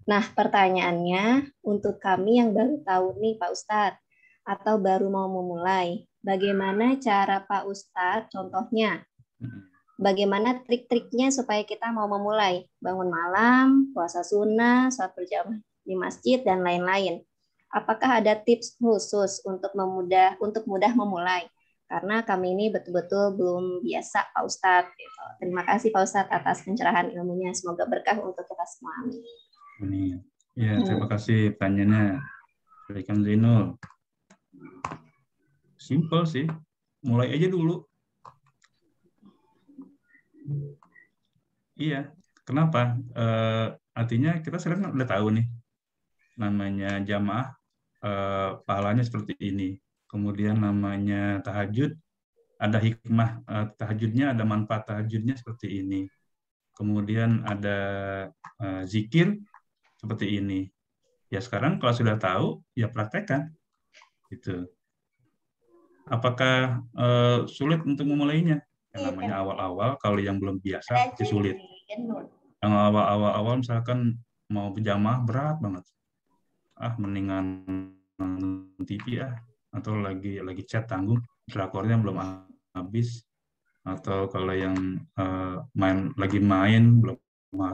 Nah, pertanyaannya untuk kami yang baru tahu nih Pak Ustadz, atau baru mau memulai, bagaimana cara Pak Ustadz, contohnya, bagaimana trik-triknya supaya kita mau memulai, bangun malam, puasa sunnah, sholat berjamaah di masjid, dan lain-lain. Apakah ada tips khusus untuk mudah memulai? Karena kami ini betul-betul belum biasa Pak Ustadz. Gitu. Terima kasih Pak Ustadz atas pencerahan ilmunya. Semoga berkah untuk kita semua. Amin. Ya, terima kasih pertanyaannya. Berikan Zainul. Simple sih. Mulai aja dulu. Iya. Kenapa? Artinya kita sekarang udah tahu nih. Namanya jamaah. Pahalanya seperti ini. Kemudian namanya tahajud, ada hikmah tahajudnya, ada manfaat tahajudnya seperti ini. Kemudian ada zikir seperti ini. Ya sekarang kalau sudah tahu, ya praktekkan. Gitu. Apakah sulit untuk memulainya? Yang namanya awal-awal, kalau yang belum biasa pasti sulit. Yang awal-awal misalkan mau berjamaah berat banget. Mendingan nonton TV atau lagi chat tanggung, drakornya belum habis, atau kalau yang lagi main belum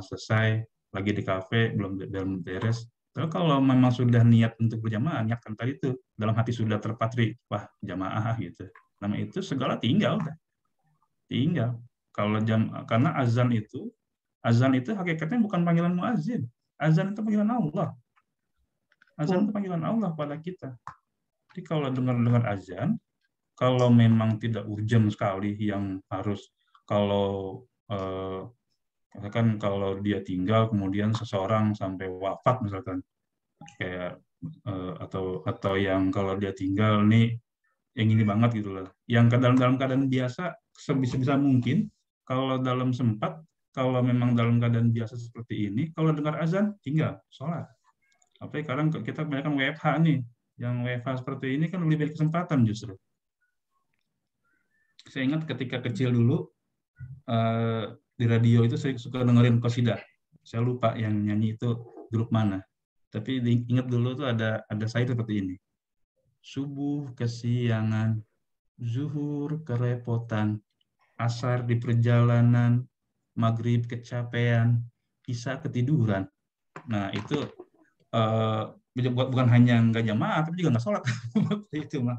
selesai, lagi di kafe belum beres. Tapi kalau memang sudah niat untuk berjamaah, niatkan tadi itu dalam hati sudah terpatri, wah jamaah gitu. Nama itu segala tinggal. Kalau karena azan itu hakikatnya bukan panggilan muazin. Azan itu panggilan Allah. Azan itu panggilan Allah pada kita. Jadi kalau dengar azan, kalau memang tidak urgent sekali yang harus, kalau misalkan kalau dia tinggal kemudian seseorang sampai wafat misalkan, kayak atau yang kalau dia tinggal nih yang ini banget gitu loh. Yang dalam keadaan biasa sebisa mungkin, kalau dalam sempat, kalau memang dalam keadaan biasa seperti ini, kalau dengar azan tinggal sholat. Tapi sekarang kita kebanyakan WFH nih, yang WFH seperti ini kan lebih banyak kesempatan justru. Saya ingat ketika kecil dulu, di radio itu saya suka dengerin qasidah. Saya lupa yang nyanyi itu grup mana. Tapi ingat dulu tuh ada syair seperti ini. Subuh kesiangan, zuhur kerepotan, asar di perjalanan, maghrib kecapean, isya ketiduran. Nah itu bukan hanya nggak jamaah, tapi juga nggak sholat. Itu mah.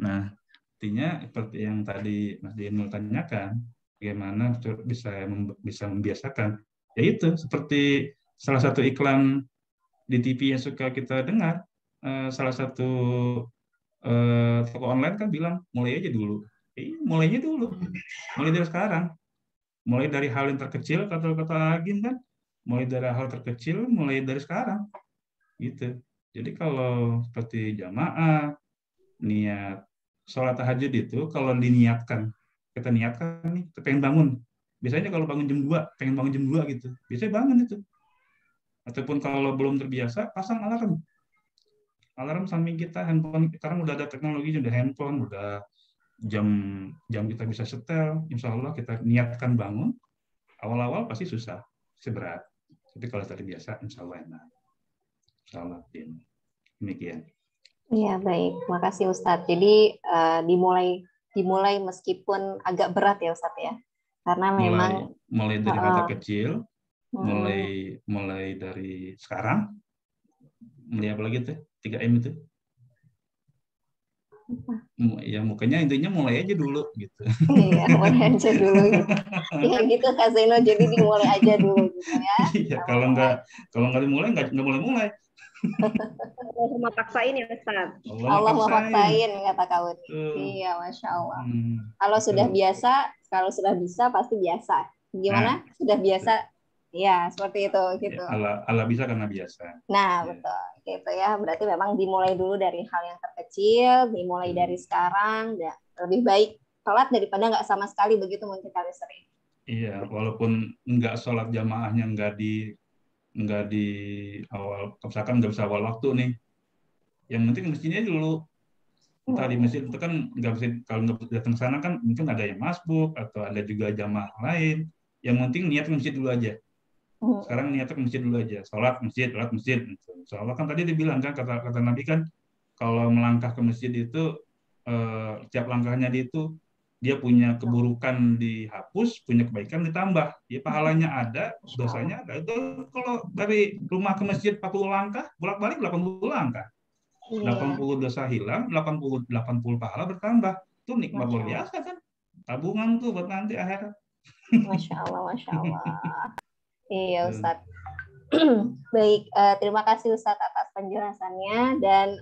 Nah, artinya seperti yang tadi Mas Dinul tanyakan, bagaimana bisa membiasakan. Yaitu seperti salah satu iklan di TV yang suka kita dengar, salah satu toko online kan bilang, mulai aja dulu. Mulainya dulu. Mulai dari sekarang. Mulai dari hal yang terkecil, kata Agin kan, mulai dari hal terkecil, mulai dari sekarang, gitu. Jadi kalau seperti jamaah, niat sholat tahajud itu, kalau diniatkan, kita niatkan nih, kita pengen bangun. Biasanya kalau bangun jam 2, pengen bangun jam 2 gitu, biasanya bangun itu. Ataupun kalau belum terbiasa, pasang alarm. Alarm samping kita, handphone, sekarang udah ada teknologi, udah handphone, udah jam kita bisa setel. Insya Allah kita niatkan bangun, awal-awal pasti susah, seberat. Tapi kalau terbiasa, insya Allah enak. Insya Allah, demikian. Iya, baik. Makasih Ustadz. Jadi dimulai meskipun agak berat ya Ustadz ya. Karena memang mulai dari hal terkecil, mulai dari sekarang. Mulai apa lagi tuh? 3M itu. Ya makanya intinya mulai aja dulu gitu. Iya, mulai aja dulu gitu. Ya gitu Kak Zainul, jadi dimulai aja dulu gitu ya. Iya, kalau nggak dimulai nggak mulai. Allah memaksain ya Ustaz. Allah memaksain kata kawan. Iya, Masya Allah. Kalau sudah biasa, kalau sudah bisa pasti biasa. Gimana? Sudah biasa? Ya, seperti itu gitu. Allah bisa karena biasa. Nah, betul. Gitu ya. Berarti memang dimulai dulu dari hal yang terkecil, dimulai dari sekarang, lebih baik telat daripada nggak sama sekali, begitu mungkin kali sering. Iya, walaupun nggak sholat jamaahnya nggak di awal, misalkan nggak bisa awal waktu nih, yang penting masjidnya dulu. Entah di masjid itu kan nggak bisa, kalau nggak datang ke sana kan mungkin ada yang masbuk atau ada juga jamaah lain. Yang penting niat ke masjid dulu aja. Sekarang niatnya ke masjid dulu aja. Sholat masjid. Gitu. Soalnya kan tadi dibilang kan kata Nabi kan kalau melangkah ke masjid itu tiap langkahnya itu dia punya keburukan dihapus, punya kebaikan ditambah. Ya pahalanya ada, dosanya ada. Itu kalau dari rumah ke masjid 40 langkah, bolak-balik 80 langkah. 80 dosa hilang, 80 pahala bertambah. Itu nikmat luar biasa kan. Tabungan tuh buat nanti akhirat. Masya Allah. Iya Ustadz. Baik, terima kasih Ustadz atas penjelasannya, dan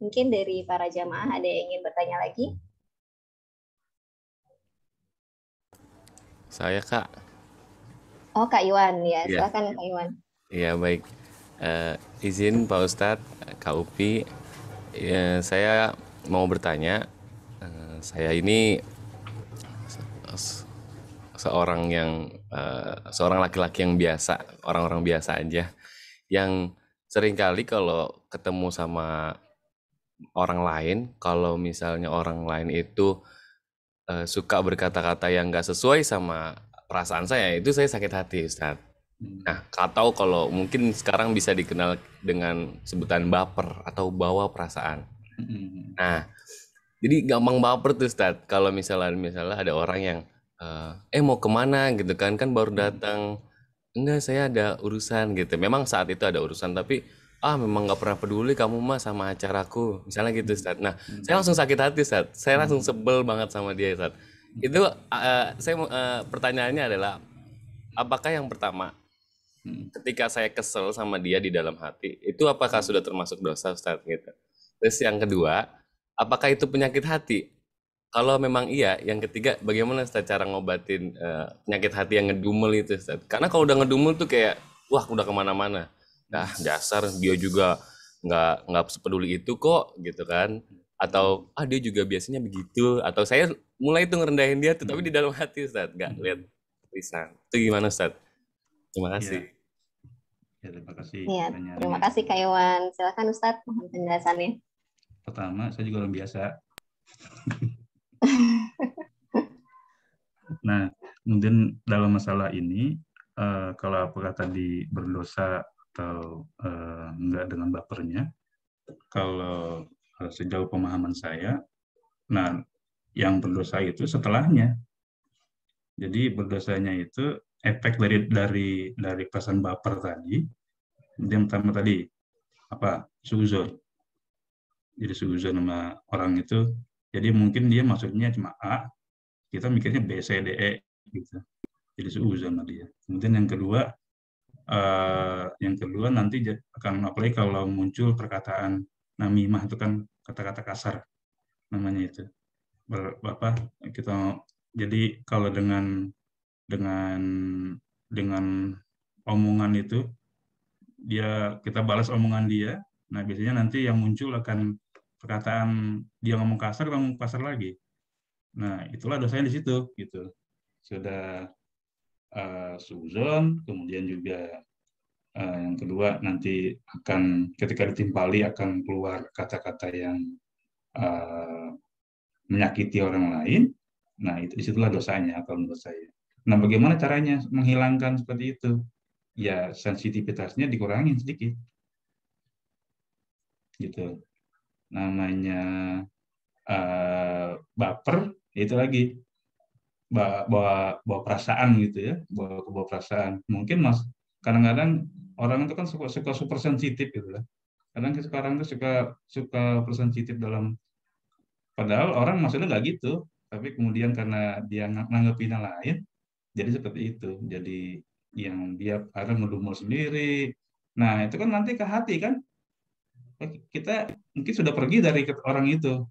mungkin dari para jamaah ada yang ingin bertanya lagi? Saya Kak. Oh Kak Iwan, ya silakan Kak Iwan. Iya baik. Izin Pak Ustadz, Kak Upi, saya mau bertanya. Saya ini seorang laki-laki yang biasa, orang-orang biasa aja, yang seringkali kalau ketemu sama orang lain, kalau misalnya orang lain itu suka berkata-kata yang nggak sesuai sama perasaan saya, itu saya sakit hati Ustadz. Nah, atau kalau mungkin sekarang bisa dikenal dengan sebutan baper atau bawa perasaan. Nah, jadi gampang baper tuh Ustadz. Kalau misalnya ada orang yang mau kemana gitu kan baru datang. Enggak, saya ada urusan gitu. Memang saat itu ada urusan, tapi memang nggak pernah peduli kamu mah sama acaraku. Misalnya gitu Ustadz. Nah, saya langsung sakit hati Ustadz. Saya langsung sebel banget sama dia Ustadz. Itu pertanyaannya adalah, apakah yang pertama, ketika saya kesel sama dia di dalam hati, itu apakah sudah termasuk dosa Ustadz gitu? Terus yang kedua, apakah itu penyakit hati? Kalau memang iya, yang ketiga, bagaimana Ustadz cara ngobatin penyakit hati yang ngedumel itu Ustadz? Karena kalau udah ngedumel tuh kayak, wah udah kemana-mana. Nah dasar dia juga nggak sepeduli itu kok gitu kan? Atau dia juga biasanya begitu. Atau saya mulai tuh ngerendahin dia tuh, tapi di dalam hati Ustadz, nggak lihat tulisan. Itu gimana Ustadz? Terima kasih. Ya, terima kasih. Ya, terima kasih Kak Iwan. Silakan Ustadz, mohon penjelasannya. Pertama, saya juga orang biasa. Nah, kemudian dalam masalah ini, kalau apakah tadi berdosa atau enggak dengan bapernya, kalau sejauh pemahaman saya, nah yang berdosa itu setelahnya. Jadi berdosanya itu efek dari perasaan baper tadi. Yang pertama tadi suzon. Jadi suzon sama orang itu. Jadi mungkin dia maksudnya cuma A, kita mikirnya B, C, D, E gitu. Jadi suzon sama dia. Kemudian yang kedua nanti akan apalagi kalau muncul perkataan namimah, itu kan kata-kata kasar namanya itu. Jadi kalau dengan omongan itu kita balas omongan dia, nah biasanya nanti yang muncul akan perkataan dia ngomong kasar lagi. Nah itulah dosanya di situ gitu. Sudah suzon, kemudian juga yang kedua nanti akan ketika ditimpali akan keluar kata-kata yang menyakiti orang lain. Nah, disitulah dosanya kalau menurut saya. Nah, bagaimana caranya menghilangkan seperti itu? Ya, sensitivitasnya dikurangin sedikit. Gitu. Namanya baper, itu lagi bawa perasaan gitu ya, bawa perasaan. Mungkin kadang-kadang orang itu kan suka super sensitif gitu lah. Kadang sekarang itu suka sensitif dalam, padahal orang maksudnya nggak gitu, tapi kemudian karena dia nanggepinnya lain, jadi seperti itu. Jadi yang dia akan ngedumel sendiri. Nah itu kan nanti ke hati kan, kita mungkin sudah pergi dari orang itu,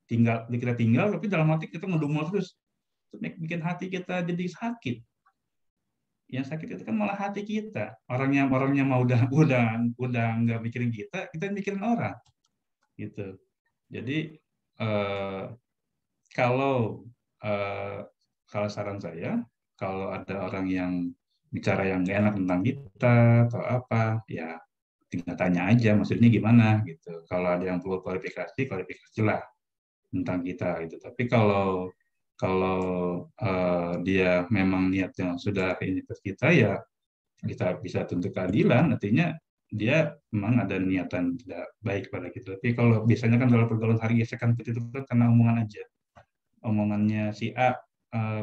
kita tinggal, tapi dalam hati kita ngedumel terus, bikin hati kita jadi sakit. Yang sakit itu kan malah hati kita. Orangnya mau udah nggak mikirin kita mikirin orang, gitu. Jadi kalau kalau saran saya, kalau ada orang yang bicara yang nggak enak tentang kita atau apa, ya tinggal tanya aja maksudnya gimana gitu. Kalau ada yang perlu klarifikasilah tentang kita gitu. Tapi kalau dia memang niatnya sudah ini ke kita, ya kita bisa tuntut keadilan. Artinya dia memang ada niatan tidak baik pada kita. Tapi kalau biasanya kan dalam pergaulan hari gesekan itu kan karena omongan aja. Omongannya si A,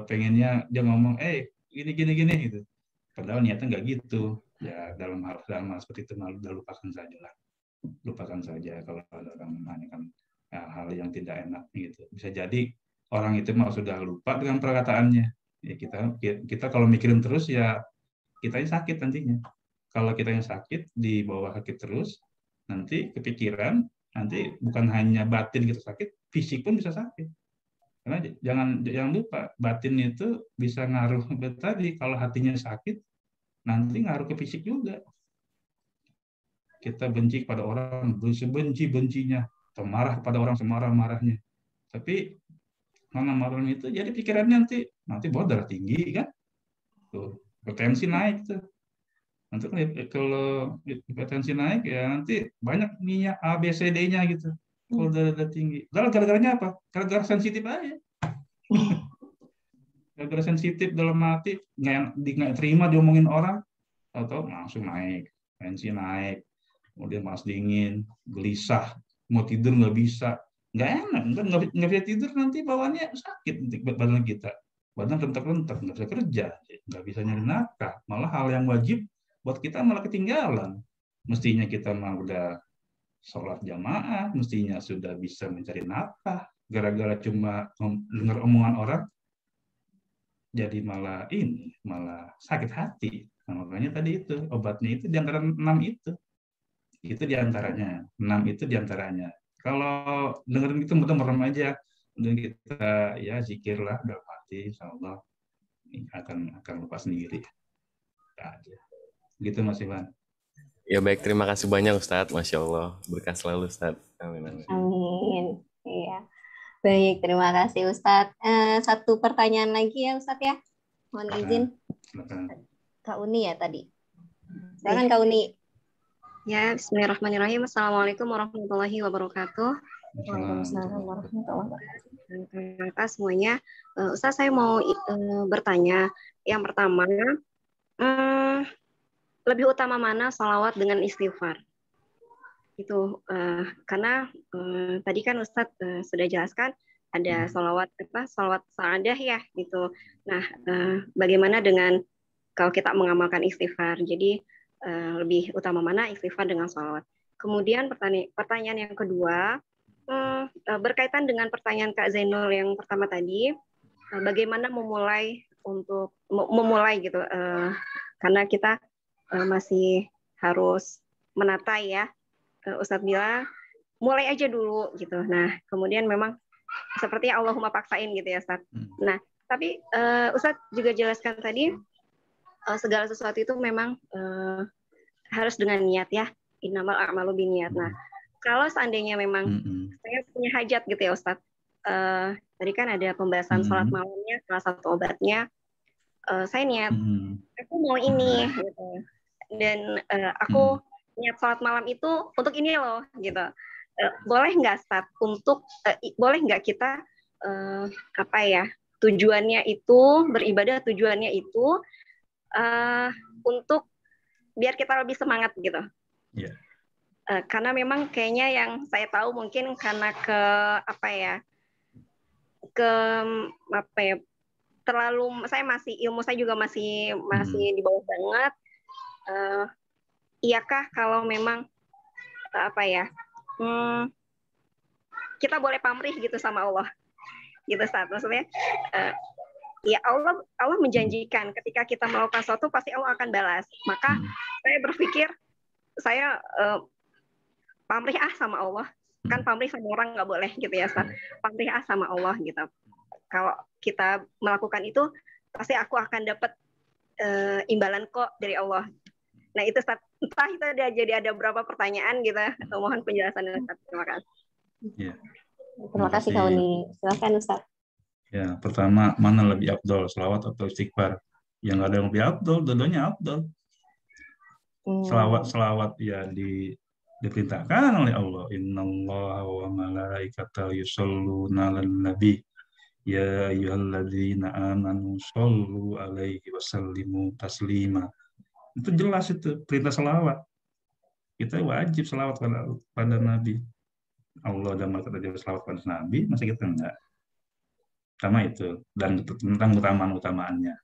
pengennya dia ngomong, gini gitu. Padahal niatnya nggak gitu. Ya dalam hal seperti itu udah lupakan saja lah. Lupakan saja kalau ada orang menanyakan hal yang tidak enak gitu. Bisa jadi orang itu mah sudah lupa dengan perkataannya. Ya kita kalau mikirin terus ya kitanya sakit nantinya. Kalau kitanya sakit, dibawa sakit terus, nanti kepikiran, nanti bukan hanya batin kita sakit, fisik pun bisa sakit. Karena jangan lupa, batin itu bisa ngaruh tadi. Kalau hatinya sakit, nanti ngaruh ke fisik juga. Kita benci pada orang, sebenci-bencinya, atau marah pada orang semarah-marahnya. Tapi marah-marahnya itu jadi pikirannya nanti bawa darah tinggi kan, tuh potensi naik tuh. Nanti kalau hipertensi naik ya nanti banyak minyak A, B, C, D-nya gitu. Kalau darah tinggi. Lalu gara-garanya apa? Gara-gara sensitif aja. Gara-gara sensitif dalam hati, nggak terima diomongin orang, atau langsung naik, tensi naik, kemudian panas dingin, gelisah, mau tidur nggak bisa, nggak enak, nggak bisa tidur, nanti bawaannya sakit badan kita, badan rentak-rentak, nggak bisa kerja, nggak bisa nyari nafkah, malah hal yang wajib buat kita malah ketinggalan. Mestinya kita mah udah sholat jamaah, mestinya sudah bisa mencari nafkah, gara-gara cuma dengar omongan orang, jadi malah sakit hati. Nah, makanya tadi itu obatnya itu di antara 6 itu diantaranya 6 itu diantaranya. Kalau dengerin itu mudah merem aja, dan kita ya zikirlah dalam hati, insya Allah akan lupa sendiri. Aja. Gitu Mas Iwan. Ya baik, terima kasih banyak Ustadz. Masya Allah, berkah selalu Ustadz. Amin. Amin. Iya. Baik, terima kasih Ustadz. Satu pertanyaan lagi ya Ustadz ya. Mohon izin. Kak Uni ya tadi. Silakan Kak Uni. Ya, bismillahirrahmanirrahim. Assalamualaikum warahmatullahi wabarakatuh. Waalaikumsalam warahmatullahi wabarakatuh. Terima kasih semuanya. Ustaz, saya mau bertanya. Yang pertama, lebih utama mana salawat dengan istighfar? Itu karena tadi kan Ustadz sudah jelaskan ada salawat sa'adah ya gitu. Nah, bagaimana dengan kalau kita mengamalkan istighfar? Jadi lebih utama mana istighfar dengan salawat? Kemudian pertanyaan yang kedua berkaitan dengan pertanyaan Kak Zainul yang pertama tadi, bagaimana memulai gitu? Karena kita masih harus menata ya. Ustadz bilang mulai aja dulu gitu. Nah, kemudian memang seperti Allahumma paksain gitu ya Ustadz. Nah, tapi Ustadz juga jelaskan tadi segala sesuatu itu memang harus dengan niat ya. Innamal a'malu binniyat. Nah, kalau seandainya memang saya punya hajat gitu ya Ustadz. Tadi kan ada pembahasan sholat malamnya, salah satu obatnya. Saya niat, aku mau ini gitu. Dan aku niat sholat malam itu untuk ini loh gitu. Boleh nggak boleh nggak kita tujuannya itu beribadah, tujuannya itu untuk biar kita lebih semangat gitu. Yeah. Karena memang kayaknya yang saya tahu mungkin karena terlalu ilmu saya juga masih di bawah banget. Iyakah kalau memang kita boleh pamrih gitu sama Allah gitu Ustaz, maksudnya ya Allah menjanjikan ketika kita melakukan sesuatu pasti Allah akan balas, maka saya berpikir saya pamrih sama Allah, kan pamrih sama orang nggak boleh gitu ya Ustaz, pamrih sama Allah gitu. Kalau kita melakukan itu pasti aku akan dapat imbalan kok dari Allah. Nah itu Ustaz, entah itu ada beberapa pertanyaan gitu. Mohon penjelasan Ustaz. Terima kasih. Ya. Terima kasih Kak Uni. Silakan Ustaz. Ya, pertama, mana lebih afdol, selawat atau istighfar? Yang nggak ada yang lebih afdol, dua-duanya afdol. Selawat ya diperintahkan oleh Allah. Innallaha wa malaikatahu yusholluna 'alan nabi. Ya ayyuhalladzina amanu shollu alaihi wasallimu taslima. Itu jelas itu perintah selawat. Kita wajib selawat pada Nabi. Allah dan malaikat selawat pada Nabi, masa kita enggak? Pertama itu, dan tentang utama-utamaannya.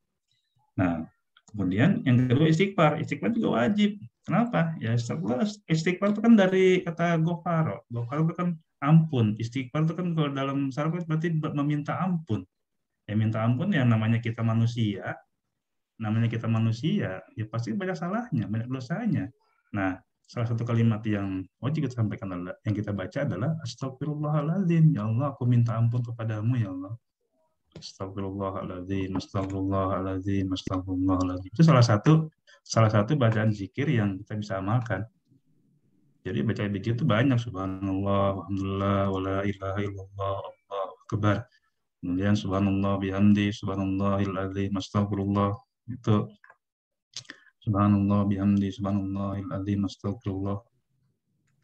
Nah, kemudian yang kedua istighfar. Istighfar juga wajib. Kenapa? Ya istighfar itu kan dari kata gofaro. Gofaro itu kan ampun. Istighfar itu kan kalau dalam syaraf berarti meminta ampun. Ya minta ampun ya namanya kita manusia. Ya pasti banyak salahnya, banyak dosanya. Nah, salah satu kalimat yang wajib kita sampaikan adalah, yang kita baca adalah Astagfirullahaladzim. Ya Allah, aku minta ampun kepadamu ya Allah. Astagfirullahaladzim, astagfirullahaladzim, astagfirullahaladzim. Itu salah satu bacaan zikir yang kita bisa amalkan. Jadi baca zikir itu banyak. Subhanallah, alhamdulillah, wala ilaha illallah, Allahu akbar. Kemudian subhanallah bihamdi, subhanallahil azim, astagfirullah. Itu subhanallah bihamdi, subhanallahil azim, astagfirullah.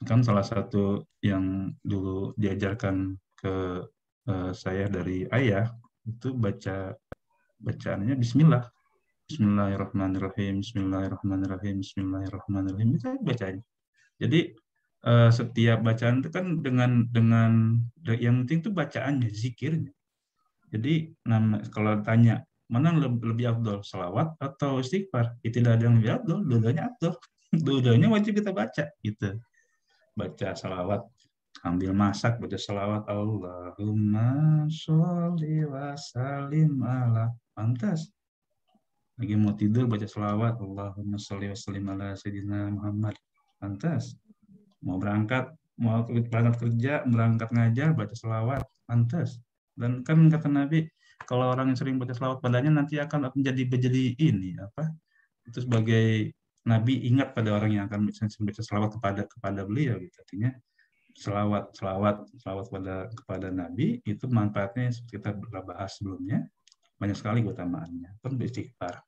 Kan salah satu yang dulu diajarkan ke saya dari ayah, itu bacaannya bismillah. Bismillahirrahmanirrahim, bismillahirrahmanirrahim, bismillahirrahmanirrahim. Itu bacanya. Jadi setiap bacaan itu kan dengan yang penting itu bacaannya, zikirnya. Jadi kalau tanya mana lebih afdol, selawat atau istighfar? Tidak ada yang lebih afdol, dua-duanya afdol. Dua-duanya wajib kita baca gitu. Baca selawat ambil masak, baca selawat Allahumma sholli wa sallim ala. Pantas. Lagi mau tidur baca selawat Allahumma sholli wa sallim ala sayyidina Muhammad. Pantas. Mau berangkat kerja, berangkat ngajar, baca selawat. Pantas. Dan kan kata Nabi, kalau orang yang sering baca selawat padanya nanti akan menjadi ini apa? Itu sebagai Nabi ingat pada orang yang akan baca selawat kepada beliau gitu. Artinya selawat kepada Nabi itu manfaatnya seperti kita bahas sebelumnya, banyak sekali keutamaannya. Pun beristighfar.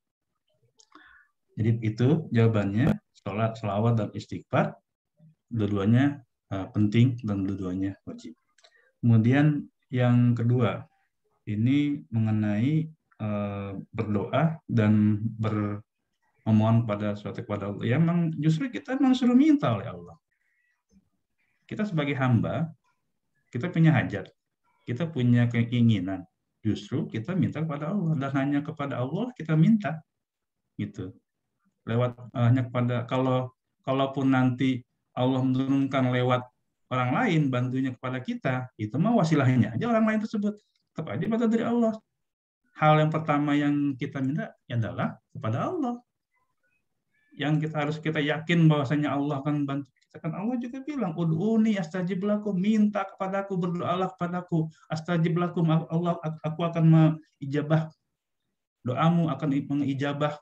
Jadi itu jawabannya, sholat, selawat dan istighfar dua-duanya penting dan dua-duanya wajib. Kemudian yang kedua ini mengenai berdoa dan memohon pada suatu kepada Allah. Ya memang justru kita memang suruh minta oleh Allah. Kita sebagai hamba, kita punya hajat, kita punya keinginan. Justru kita minta kepada Allah, dan hanya kepada Allah kita minta, gitu. Lewat hanya kepada kalaupun nanti Allah menurunkan lewat orang lain bantunya kepada kita, itu mah wasilahnya aja orang lain tersebut, tetap aja bantu dari Allah. Hal yang pertama yang kita minta adalah kepada Allah. Yang kita yakin bahwasanya Allah akan bantu kita, kan Allah juga bilang ud'uni astajib lakum, minta kepadaku, berdoalah kepadaku, astajib lakum, Allah aku akan mengijabah doamu, akan mengijabah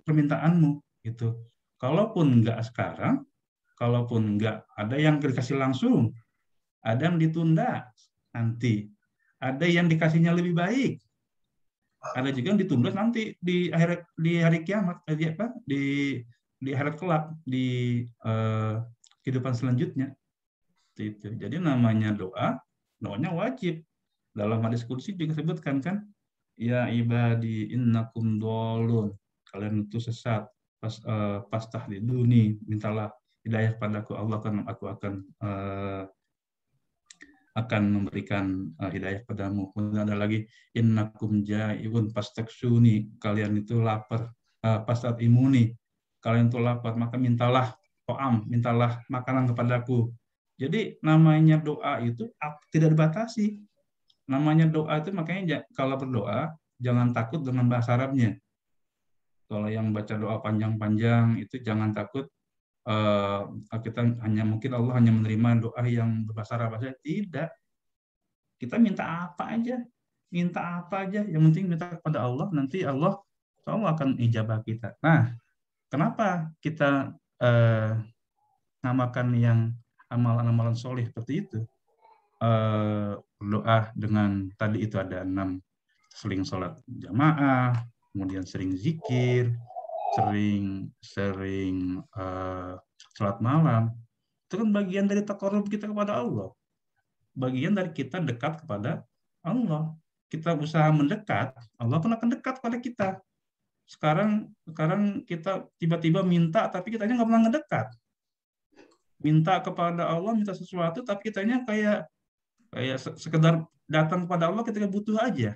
permintaanmu gitu. Kalaupun enggak sekarang, kalaupun enggak ada yang dikasih langsung, ada yang ditunda nanti, ada yang dikasihnya lebih baik. Ada juga yang ditunda nanti di hari kiamat, di akhirat kelak, di kehidupan selanjutnya. Itu. Jadi namanya doanya wajib. Dalam hadis qudsi juga disebutkan kan, ya ibadi innakum dhalun, kalian itu sesat, fastahdiduni, mintalah hidayah padaku, aku akan memberikan hidayah padamu. Kemudian ada lagi innakum ja'ibun fastaksuni, kalian itu lapar, fastatimuni, kalian itu lapar maka mintalah mintalah makanan kepadaku. Jadi namanya doa itu tidak dibatasi. Namanya doa itu makanya kalau berdoa jangan takut dengan bahasa Arabnya. Kalau yang baca doa panjang-panjang itu jangan takut kita mungkin Allah hanya menerima doa yang berbahasa Arab saja. Tidak. Kita minta apa aja, yang penting minta kepada Allah, nanti Allah akan ijabah kita. Nah, kenapa kita namakan yang amalan-amalan soleh seperti itu? berdoa dengan tadi itu ada 6, sering sholat jamaah, kemudian sering zikir, sering sholat malam. Itu kan bagian dari taqarrub kita kepada Allah. Bagian dari kita dekat kepada Allah. Kita usaha mendekat, Allah pun akan dekat kepada kita. Sekarang kita tiba-tiba minta, tapi kitanya nggak pernah ngedekat. Minta kepada Allah, minta sesuatu, tapi kitanya kayak sekedar datang kepada Allah ketika butuh aja.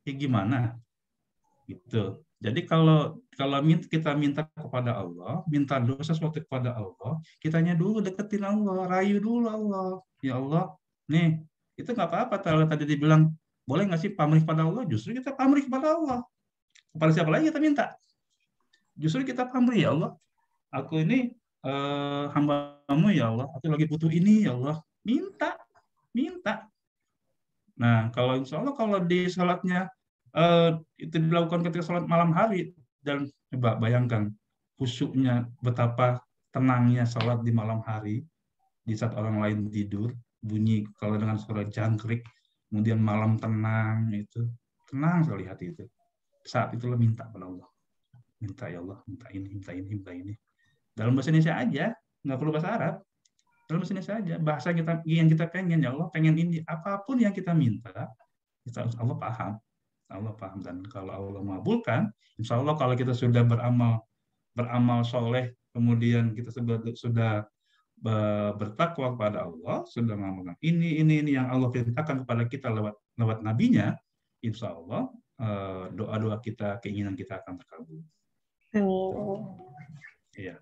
Ya gimana? Gitu. Jadi kalau kita minta kepada Allah, minta dulu sesuatu kepada Allah, kitanya dulu deketin Allah, rayu dulu Allah. Ya Allah, nih, itu nggak apa-apa. Kalau tadi dibilang, boleh nggak sih pamrih kepada Allah? Justru kita pamrih kepada Allah. Kepada siapa lagi kita minta? Justru kita pamrih, ya Allah. Aku ini hamba-Mu, ya Allah. Aku lagi butuh ini, ya Allah. Minta. Nah, kalau insya Allah kalau di sholatnya itu dilakukan ketika sholat malam hari, dan coba bayangkan khusyuknya, betapa tenangnya sholat di malam hari di saat orang lain tidur, bunyi kalau dengan suara jangkrik, kemudian malam tenang, itu tenang sekali hati itu. Saat itulah minta pada Allah, minta ya Allah, minta ini. Dalam bahasa Indonesia aja, nggak perlu bahasa Arab. Dalam bahasa Indonesia aja, bahasa yang kita pengen, ya Allah pengen ini, apapun yang kita minta, Allah paham. Allah paham, dan kalau Allah mengabulkan, insya Allah kalau kita sudah beramal soleh, kemudian kita sudah bertakwa kepada Allah, sudah mengamalkan ini yang Allah perintahkan kepada kita lewat nabinya, insya Allah doa-doa kita, keinginan kita akan terkabul. Amin. Iya.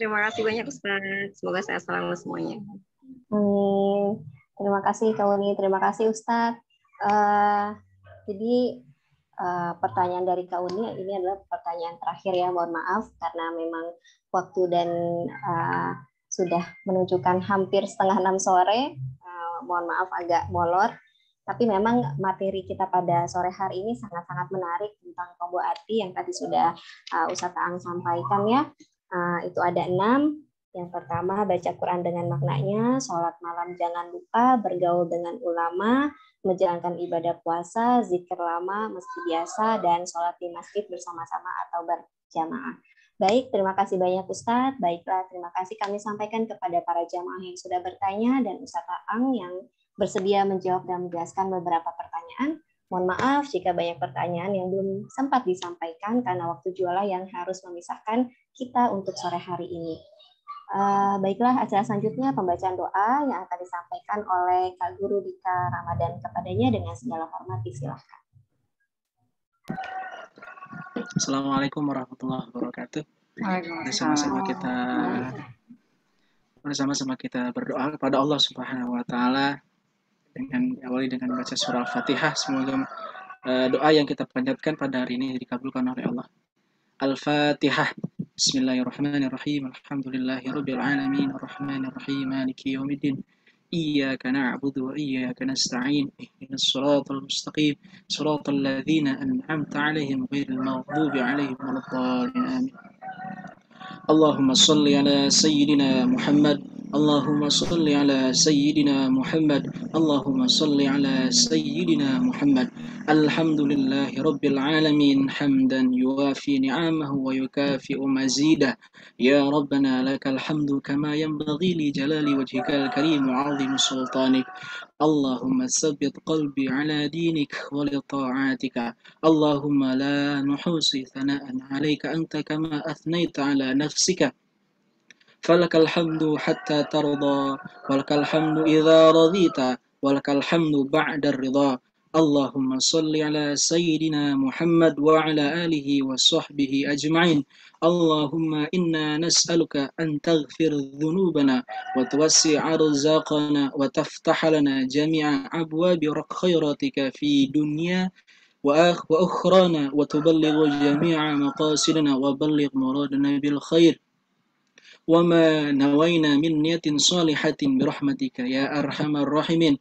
Terima kasih banyak Ustaz. Semoga sehat selalu semuanya. Amin. Terima kasih Kak Uni, terima kasih Ustaz. Jadi pertanyaan dari Kak Uni ini adalah pertanyaan terakhir ya, mohon maaf karena memang waktu dan sudah menunjukkan hampir 5:30 sore, mohon maaf agak molor, tapi memang materi kita pada sore hari ini sangat-sangat menarik tentang combo arti yang tadi sudah Ustaz Aang sampaikan ya. Itu ada 6. Yang pertama, baca Quran dengan maknanya, sholat malam jangan lupa, bergaul dengan ulama, menjalankan ibadah puasa, zikir lama, meski biasa, dan sholat di masjid bersama-sama atau berjamaah. Baik, terima kasih banyak Ustadz. Baiklah, terima kasih kami sampaikan kepada para jamaah yang sudah bertanya dan Ustadz Aang yang bersedia menjawab dan menjelaskan beberapa pertanyaan. Mohon maaf jika banyak pertanyaan yang belum sempat disampaikan karena waktu jualah yang harus memisahkan kita untuk sore hari ini. Baiklah, acara selanjutnya pembacaan doa yang akan disampaikan oleh Kak Guru Dika Ramadan kepadanya dengan segala hormat, disilahkan. Assalamualaikum warahmatullahi wabarakatuh. Bersama-sama kita berdoa kepada Allah Subhanahu wa taala dengan diawali dengan baca surah Al-Fatihah. Semoga doa yang kita panjatkan pada hari ini dikabulkan oleh Allah. Al-Fatihah. Bismillahirrahmanirrahim. Alhamdulillahirabbil alamin, arrahmanirrahim, maliki yaumiddin. Iyyaka na'budu wa iyyaka nasta'in. Ihdinas siratal mustaqim, siratal ladzina an'amta 'alaihim ghairil maghdubi 'alaihim waladdallin. Amin. Allahumma shalli ala sayyidina Muhammad. Allahumma salli ala sayyidina Muhammad. Allahumma salli ala sayyidina Muhammad. Alhamdulillahi rabbil alamin, hamdan yuwafi ni'amahu wa yukafi'u mazidah. Ya Rabbana lakal hamdu kama yanbaghi li jalali wajhikal karim wa 'azimi sultanik. Allahumma tsabbit qalbi ala dinik wa li ta'atika. Allahumma la nuhsi thana'an 'alaika anta kama athnaita ala nafsika. فلك الحمد حتى ترضى ولك الحمد إذا رضيت ولك الحمد بعد الرضا. اللهم صل على سيدنا محمد وعلى آله وصحبه أجمعين. اللهم إنا نسألك أن تغفر ذنوبنا وتوسع رزاقنا وتفتح لنا جميع أبواب خيراتك في دنيا وأخرانا وتبلغ جميع مقاصدنا وبلغ مرادنا بالخير وما نوينا من نية صالحة برحمتك يا أرحم الراحمين.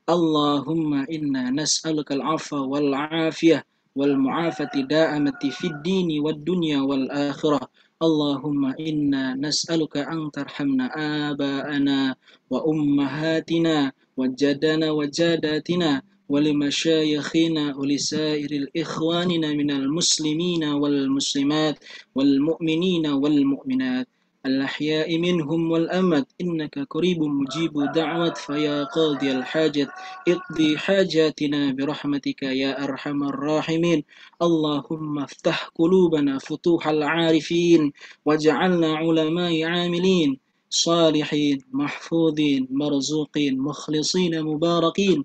اللهم إنا نسألك العفو والعافية والمعافاة دائمة في الدين والدنيا والآخرة اللهم إنا نسألك أن ترحمنا آباءنا وأمهاتنا وجدنا وجداتنا ولمشايخنا ولسائر الإخواننا من المسلمين والمسلمات والمؤمنين والمؤمنات الأحياء منهم والأموات إنك قريب مجيب دعوة فيا قاضي الحاجة اقضي حاجاتنا برحمتك يا أرحم الراحمين اللهم افتح قلوبنا فتوح العارفين واجعلنا علماء عاملين صالحين محفوظين مرزوقين مخلصين مباركين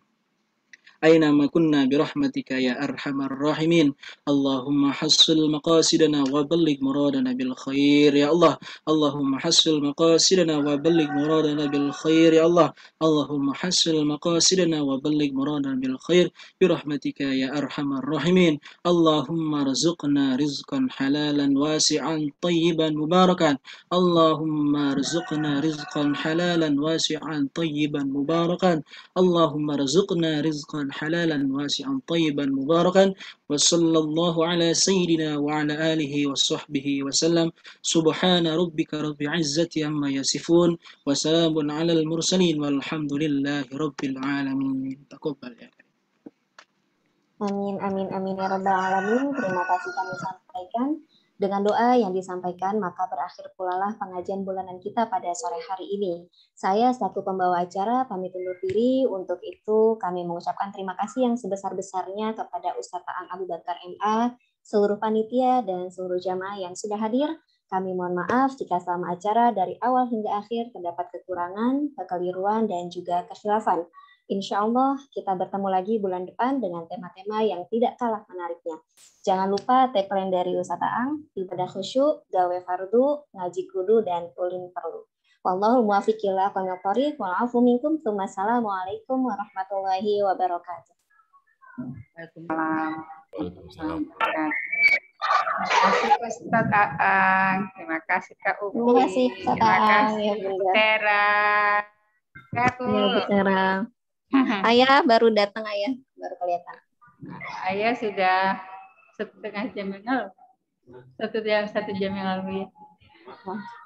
أينما كنا برحمتك يا أرحم الراحمين اللهم حصل مقاصدنا وبلغ مرادنا بالخير يا الله اللهم حصل مقاصدنا وبلغ مرادنا بالخير يا الله اللهم حصل مقاصدنا وبلغ مرادنا بالخير برحمتك يا أرحم الراحمين اللهم ارزقنا رزقا حلالا واسعا طيبا مباركا اللهم ارزقنا رزقا حلالا واسعا طيبا مباركا اللهم ارزقنا رزقا حلالا واسعا طيبا مباركا وصلى الله على سيدنا وعلى آله وصحبه وسلم سبحان ربك رب العزة عما يصفون وسلام على المرسلين والحمد لله رب العالمين تقبل يا Amin, amin, amin ya rabbal alamin. Terima kasih kami sampaikan. Dengan doa yang disampaikan, maka berakhir pula lah pengajian bulanan kita pada sore hari ini. Saya selaku pembawa acara pamit undur diri. Untuk itu kami mengucapkan terima kasih yang sebesar-besarnya kepada Ustadz Aan Abu Bakar MA, seluruh panitia dan seluruh jamaah yang sudah hadir. Kami mohon maaf jika selama acara dari awal hingga akhir terdapat kekurangan, kekeliruan, dan juga kekhilafan. Insya Allah kita bertemu lagi bulan depan dengan tema-tema yang tidak kalah menariknya. Jangan lupa tagline dari Ustadz Aang, ibadah khusyuk, gawe fardu, ngaji kudu, dan ulin perlu. Wallahul muwaffiq ila aqwamit thoriq, wal afu minkum. Wassalamualaikum warahmatullahi wabarakatuh. Waalaikumsalam. Terima kasih Ustadz Aang, terima kasih Kak Upi, Terima kasih Ustadz terima Aang, kasih ya Bunda. Tera. Ya Bunda. Ayah baru datang, Ayah baru kelihatan. Ayah sudah setengah jam yang lalu, satu jam yang lalu ya.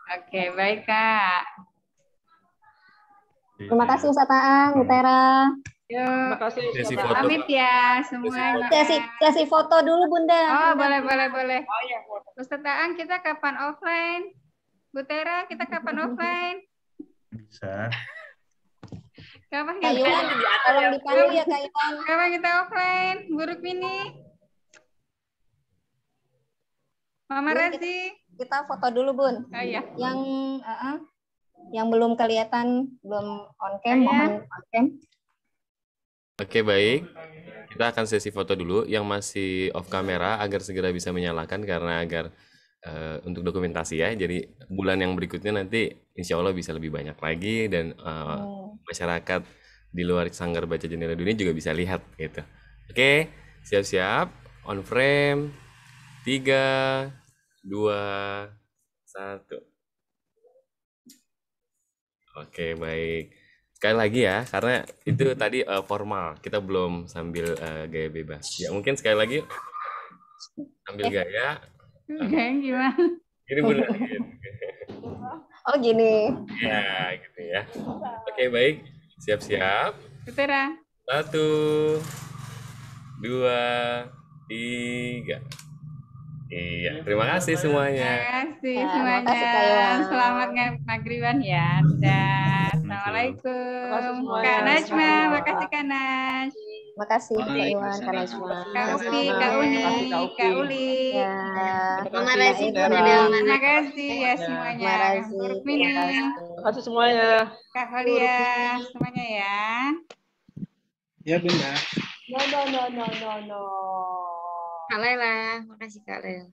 Oke, baik Kak. Terima kasih Ustadz Aang, Bu Tera. Yuk, Sesi foto. pamit ya semuanya. Sesi foto dulu Bunda. Oh, boleh. Ustadz Aang, kita kapan offline? Bu Tera, kita kapan offline? Bisa. Kapan Kak kita? Iwan, tolong dipanggil ya Kak Iwan. Kapan kita offline? Buruk ini. Mama Bun, Razi. Kita foto dulu Bun. Oh iya. Yang belum kelihatan, belum on cam, mohon on cam. Oke, baik. Kita akan sesi foto dulu yang masih off kamera agar segera bisa menyalakan karena agar untuk dokumentasi ya. Jadi bulan yang berikutnya nanti insya Allah bisa lebih banyak lagi dan masyarakat di luar Sanggar Baca Jendela Dunia juga bisa lihat gitu. Oke, siap-siap. On frame. 3, 2, 1. Oke, baik. Sekali lagi ya, karena itu tadi formal. Kita belum sambil gaya bebas. Ya, mungkin sekali lagi sambil gaya. Gimana? Ini benar. Oh gini. Ya, gitu ya. Oke, baik. Siap-siap. Tera. 1, 2, 3. Iya, terima kasih semuanya. Terima kasih Ya, semuanya. makasih, Kak Iwan. Selamat maghriban ya. Dadah. Assalamualaikum. Kak Najma, makasih Kak Naj. Makasih Kak Iwan, Kak Najma. Kak Upi, Kak Uni, Kak Uli. Ya. Mama Razi pun Ibu. ada Mama Terima kasih ya semuanya. Marazi, Buruk terima Mini, kasih. kasih semuanya. Kak Holia, semuanya ya. Ya Bunda. No. Kak Lela, makasih Kak Lela.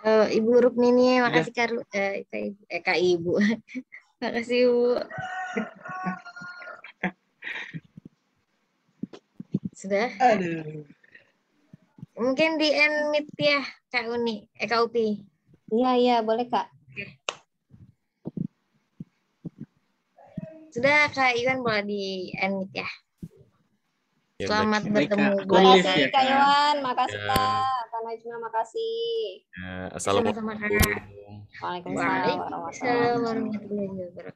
Ibu Rukmini, makasih Kak Ibu. Makasih Ibu. Sudah? Aduh. Mungkin di end meet ya Kak Uni, Kak Upi. Iya, boleh Kak. Sudah Kak Iwan boleh di end meet ya. Ya, Selamat Baik, bertemu Kak. Aku Bu. live Makasih ya, Kak Kak. Iwan, makasih Ya. Kak. Kak Najma, makasih. Ya, Sama-sama, Kak. assalamualaikum. Waalaikumsalam warahmatullahi Waalaikumsalam wabarakatuh. warahmatullahi wabarakatuh.